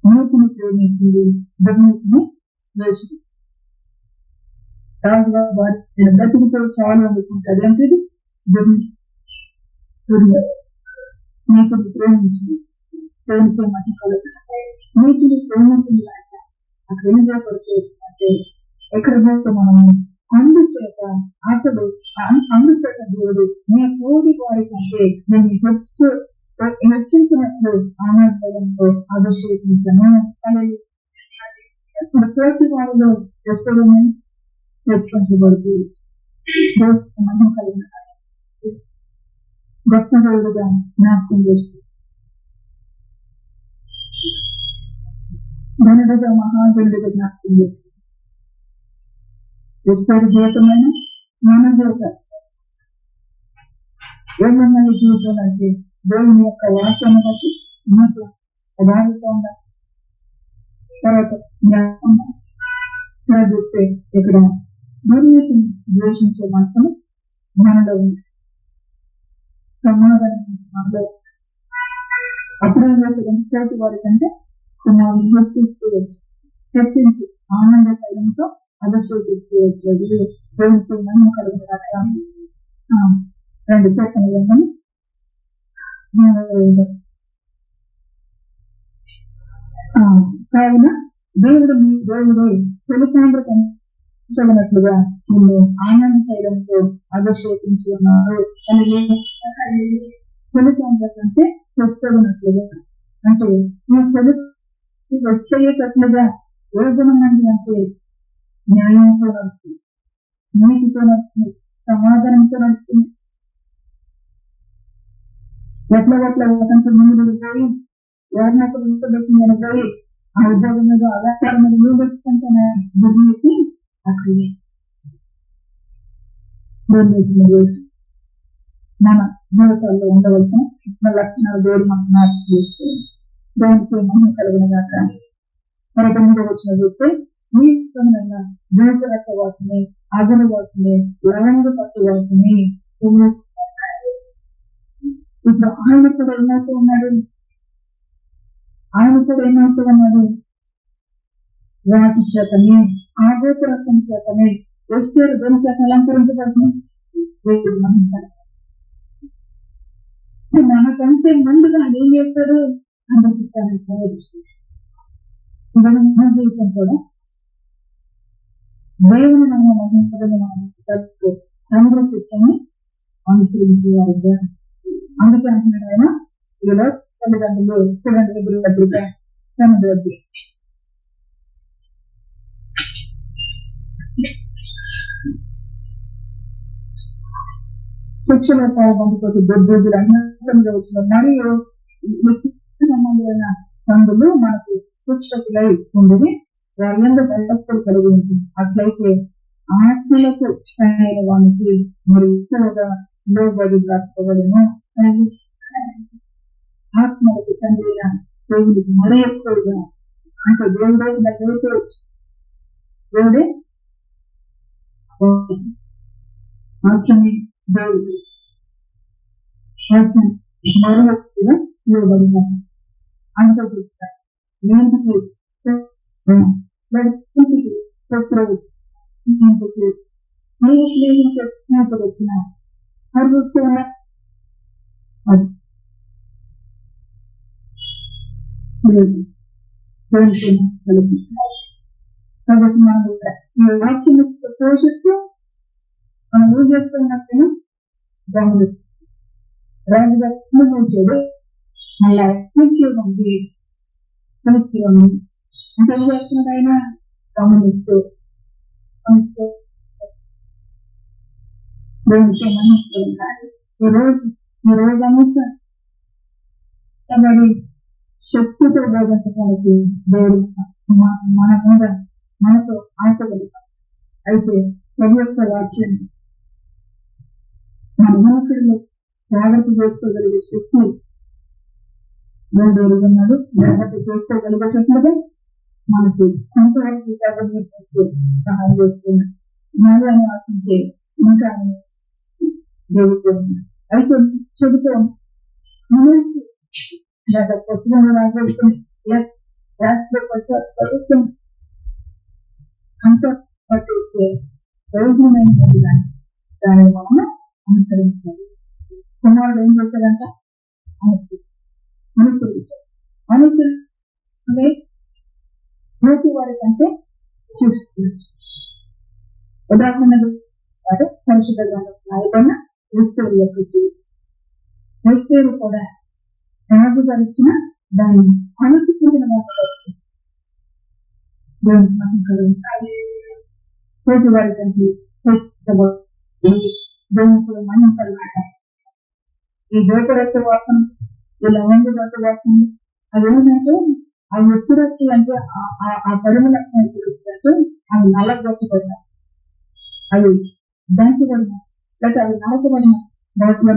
నీతిని ప్రేమించింది, దుర్నీతిని ద్వేషించింది. బ్రతుకుతో చాలా అనుకుంటారు ఏంటిది దుర్నీతిని ప్రేమించింది, ప్రేమించే మంచి కలుగు నీతిని ప్రేమించింది. అంటే అక్కడ ఏం చేపడుతుందంటే ఎక్కడ పోతే మనము అందుచేత అతడు అందుచేత దేవుడు నీ కోడి వారి కంటే నేను హెచ్చించినట్లు ఆనందంతో అభిషేకించను. ఇప్పుడు కోటి వారిలో ఎప్పుడూ హెచ్చించబడుతుంది. మనం కలిగిన గొప్ప దేవుడుగా జ్ఞాపకం చేస్తుంది. ధనుడుగా మహాదేవుడిగా జ్ఞాపకం చేస్తుంది. ఎప్పటి జీవితమైన మన జీవితం ఏమన్నా జీవితం అంటే దేవుని యొక్క వాక్యాన్ని బట్టి మనకు ప్రభావితంగా తర్వాత చూస్తే ఇక్కడ దుర్నీతిని ద్వేషించే మాత్రం మనలో ఉంది, సమాధానం మనలో. అప్పుడు కోటి వారి కంటే కుమారుని హెచ్చించి ఆనందకరంతో అభిషేకిస్తూ వచ్చేది దేవుడితో మనం కలిగిన రెండు చేతనలను కావున దేవుడు మీ దేవుడే తొలిసాంద్రనట్లుగా నిన్ను ఆనంద శైలంతో అభిషేకించి ఉన్నారు. తొలిసాంద్ర కంటే వచ్చనట్లుగా అంటే ఈ తొలి వచ్చేటట్లుగా యోజన మంది అంటే న్యాయంతో నడుస్తుంది, నీతితో నడుస్తుంది, సమాధానంతో నడుస్తుంది. ఎట్లా ఒకటి ముందు పోయి ఎవరినొకరు ఇంటబెట్టిందని పోయి ఆ ఉద్యోగం మీద అలంకారం మీద మీరు పెట్టుకుంటే దుర్నీతి అక్కడే మన జీవితాల్లో ఉండవలసిన లక్షణాలు దేవుడు మనకు నాశనం చేస్తుంది. దేవుడికి మనం కలిగిన దాకా 19వ వచనం చూస్తే మీ ఇష్టమైన దేవుడు రక్త వాటిని అగులు వాటిని లవంగ పట్టు వాటిని ఇప్పుడు ఆయన కూడా ఏమవుతూ ఉన్నాడు, వాటి చేతనే ఆగోత రక్తం చేతనే ఎస్టేరు దేని చేత అలంకరించబడుతుంది. మనకంటే ముందుగా ఏం చేస్తాడు అందరిస్తాను. జీవితం కూడా దేవుని మనం తండ్రి చిత్తాన్ని అనుసరించేవారుగా. అందుకే అంటున్నాడు ఆయన ఇలా తల్లిదండ్రులు తల్లిదండ్రుల తనద్దు శిక్షణ పాల్గొంటుకోవచ్చు దుర్బుద్ధులు అన్నింటిలో వచ్చిన మరియు సంబంధమైన తండ్రులు మనకు శిక్షకులై ఉండేది వాళ్ళందరూ భయభక్తులు కలిగి ఉంటుంది. అట్లయితే ఆత్మలకు అయిన వానికి మరి ఎక్కువగా లోబడి బ్రతకబడిన ఆత్మలకు తండ్రి దేవుడికి మరీ ఎక్కువగా అంటే దేవుడే దేవుడే ఆత్మని దేవుడు మరీ ఎక్కువగా లోబడినారు అంత చూస్తారు. వచ్చిన కాబట్టి మనం ఈ వాక్యం పోషిస్తూ మనం యూజ్ చేసుకున్నట్టుగా గమని రాజుగా చూసాడు. మళ్ళా ఉంది సునిశ్చితము అంటే ఏం చేస్తున్నది ఆయన గమనిస్తూ దేవుడికి మనసు ఉండాలి. ఈ రోజంతా కష్టపడి శక్తితో బోధించడానికి దేవుడు మన మీద మనతో ఆశగలుగుతాం. అయితే ప్రభు యొక్క వాక్యం మన మనసులో జాగ్రత్త చేసుకోగలిగే శక్తి దేవుడు ఉన్నాడు. జాగ్రత్త చేసుకోగలిగేటట్లుగా మనకి కొంతవరకు సహాయం చేస్తున్నాడు. నాలుగు అని ఆశించే ఇంకా దేవుడు అయితే చెబుతూ అంత పట్టించే ప్రయోజనమైనది కానీ దానిని మనం అనుసరించాలి. కుమారుడు ఏం చేశాడంట అనుసరించాడు. అనుసరి నోటి వారి కంటే చూస్తున్నాడు. ఉదాహరణకు వాడు పరిశుద్ధ గ్రంథం రాయబడిన క్రీస్తు యొక్క క్రీస్తు కూడా రాజు కలిసిన దాన్ని అనుసరించిన తోటి వారి కంటే దేవుడు మన్నించాలన్నమాట. ఈ దోపరత్వ వాసన ఈ లవంగ దొట్ట వాసన అది ఏంటంటే అవి ఎప్పుడు వచ్చాయంటే ఆ పరిమళ అవి నల్లగొట్టబడిన అవి దంచబడిన లేకపోతే అవి నరకబడిన వాటిలో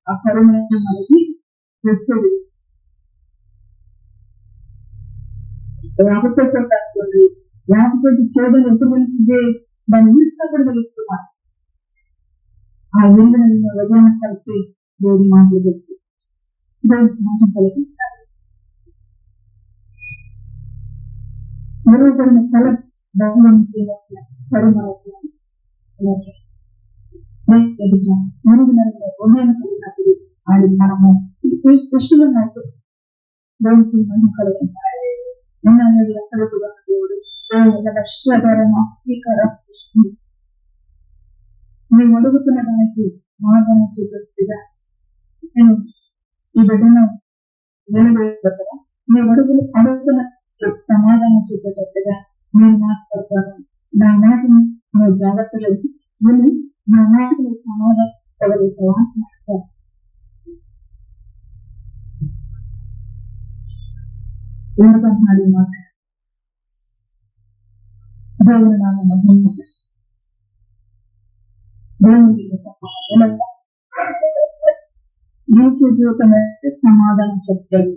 ఆ పరిమళ మనకి వచ్చేది. యాపతో కాసుకోండి, యాపతోటి చేయడం ఎప్పుడు వెళ్తుంది దాన్ని ఇష్టపడి వెళ్తున్నారు. ఆ విందున ఉదయం కలిసి దేవుడి మాటలు పెట్టి దేవుడికి మోసం కలిగిస్తారు. మెరుగుపడిన స్థలం బహుమతి మెరుగున ఉదయం కలిగినప్పుడు ఆయన మనము సృష్టిలో నాకు దేవుడికి మనం కలిగిస్తారు. నిన్ననేది ఎక్కడికి దేవుడు లక్ష్యకరమ మేము అడుగుతున్న దానికి సమాధానం చూపిస్తుగా నేను ఈ బిడ్డను వెలువెట్టగా మీ అడుగులు అడుగుతున్న సమాధానం చూపేటట్టుగా నేను మాట్లాడతాను. నా మాటను నువ్వు జాగ్రత్తగా నేను నా మాటలు సమాధానం ఎందుకంటున్నాడు ఈ మాట దేవుని నామ నీకు జీవితమే సమాధానం చెప్తాడు.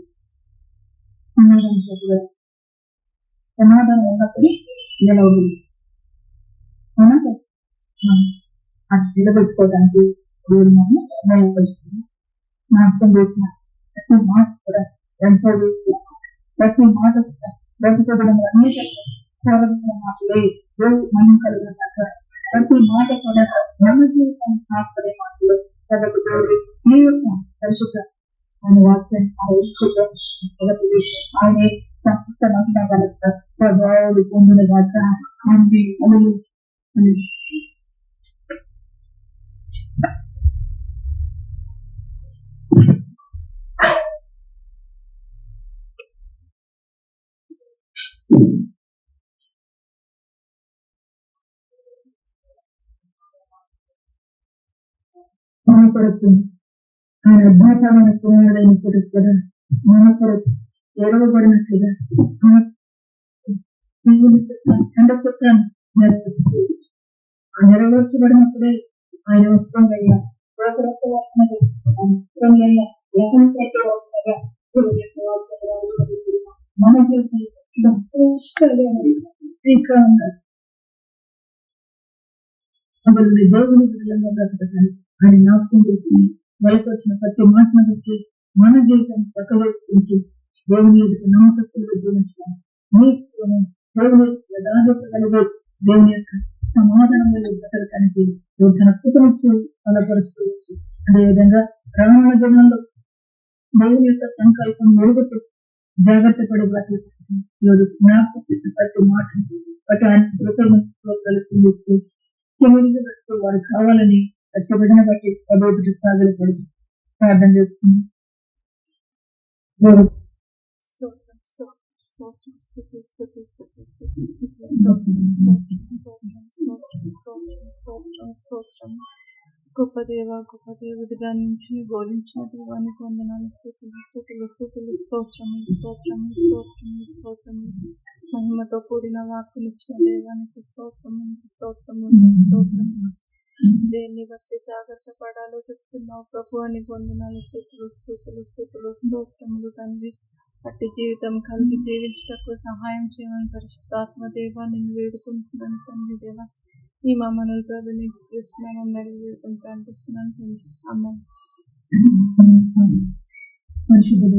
సమాధానం ఉన్నప్పుడు నిలవదు. అది నిలబెట్టుకోవడానికి దేవుడు మనం నిలబడుతుంది. నాశనం చేసిన ప్రతి మాట కూడా ఎంతో ప్రతి మాట కూడా బ్రతుకోవడం అన్ని మాటలే మనం కలిగిన ప్రతి మాట కూడా మన జీవితాన్ని కాపాడే మాటలు కాబట్టి దేవుడు ఈ యొక్క పరిశుద్ధ ఆయన వాక్యాన్ని ఆయన సంస్థ ప్రభావాలు పొందిన దాకా మన కొరకు ఆయన అద్భుతమైన పుణ్యుడైన కొరకు కదా మన కొరకు ఎరవబడినట్లుగా నెరవేర్చబడినప్పుడే ఆయన వస్తుందయ్యా మన దేవుని బిడ్డలంగా బ్రతకటానికి ఆయన జ్ఞాపకం చేసుకుని బయటకు వచ్చిన ప్రతి మాటను బట్టి మన జీవితాన్ని చక్కవేసుకుంటూ దేవుని యొక్క నమ్మకస్తులుగా జీవించడం దేవుని యథార్థత కలిగే దేవుని యొక్క సమాధానం కలిగి బ్రతకటానికి తన కృపనిచ్చి బలపరుస్తూ అదేవిధంగా రానున్న దినంలో దేవుని యొక్క సంకల్పం మెరుగుతూ జాగ్రత్త పడి బ్రతకటానికి జ్ఞాపకం ప్రతి మాటను బట్టి ఆయన కృపను కలిసి కెమెరీగా పెట్టుకో వారు కావాలని కట్టబడిన బట్టి పదోటి సాగలు పడుతుంది ప్రార్థన చేస్తుంది. స్తోత్రం స్తోత్రం స్తోత్రం స్తుతి స్తుతి స్తుతి స్తుతి స్తుతి స్తోత్రం స్తోత్రం స్తోత్రం స్తోత్రం స్తోత్రం స్తోత్రం స్తోత్రం. గొప్ప దేవ గొప్ప దేవుడిగా నుంచి బోధించిన దేవానికి వందనాలు, స్తుతులు స్తుతులు స్తుతులు, స్తోత్రం స్తోత్రం స్తోత్రం స్తోత్రం. మహిమతో కూడిన వాక్కునిచ్చిన దేవానికి స్తోత్రం స్తోత్రం స్తోత్రం. దేన్ని బట్టి జాగ్రత్త పడాలో చెప్తున్నావు ప్రభు అని వందనాలు, స్తుతులు స్తుతులు స్తుతులు స్తోత్రములు తండ్రి. అట్టి జీవితం కలిగి జీవించటకు సహాయం చేయమని పరిశుద్ధాత్మ దేవా నిన్ను వేడుకుంటున్నాను తండ్రి. దేవా ఈ మా మనలు ప్రభుని యేసుక్రీస్తునామమున అడిగి వేడుకుంటూ అనిపిస్తున్నాను తండ్రి. ఆమేన్. పరిశుద్ధ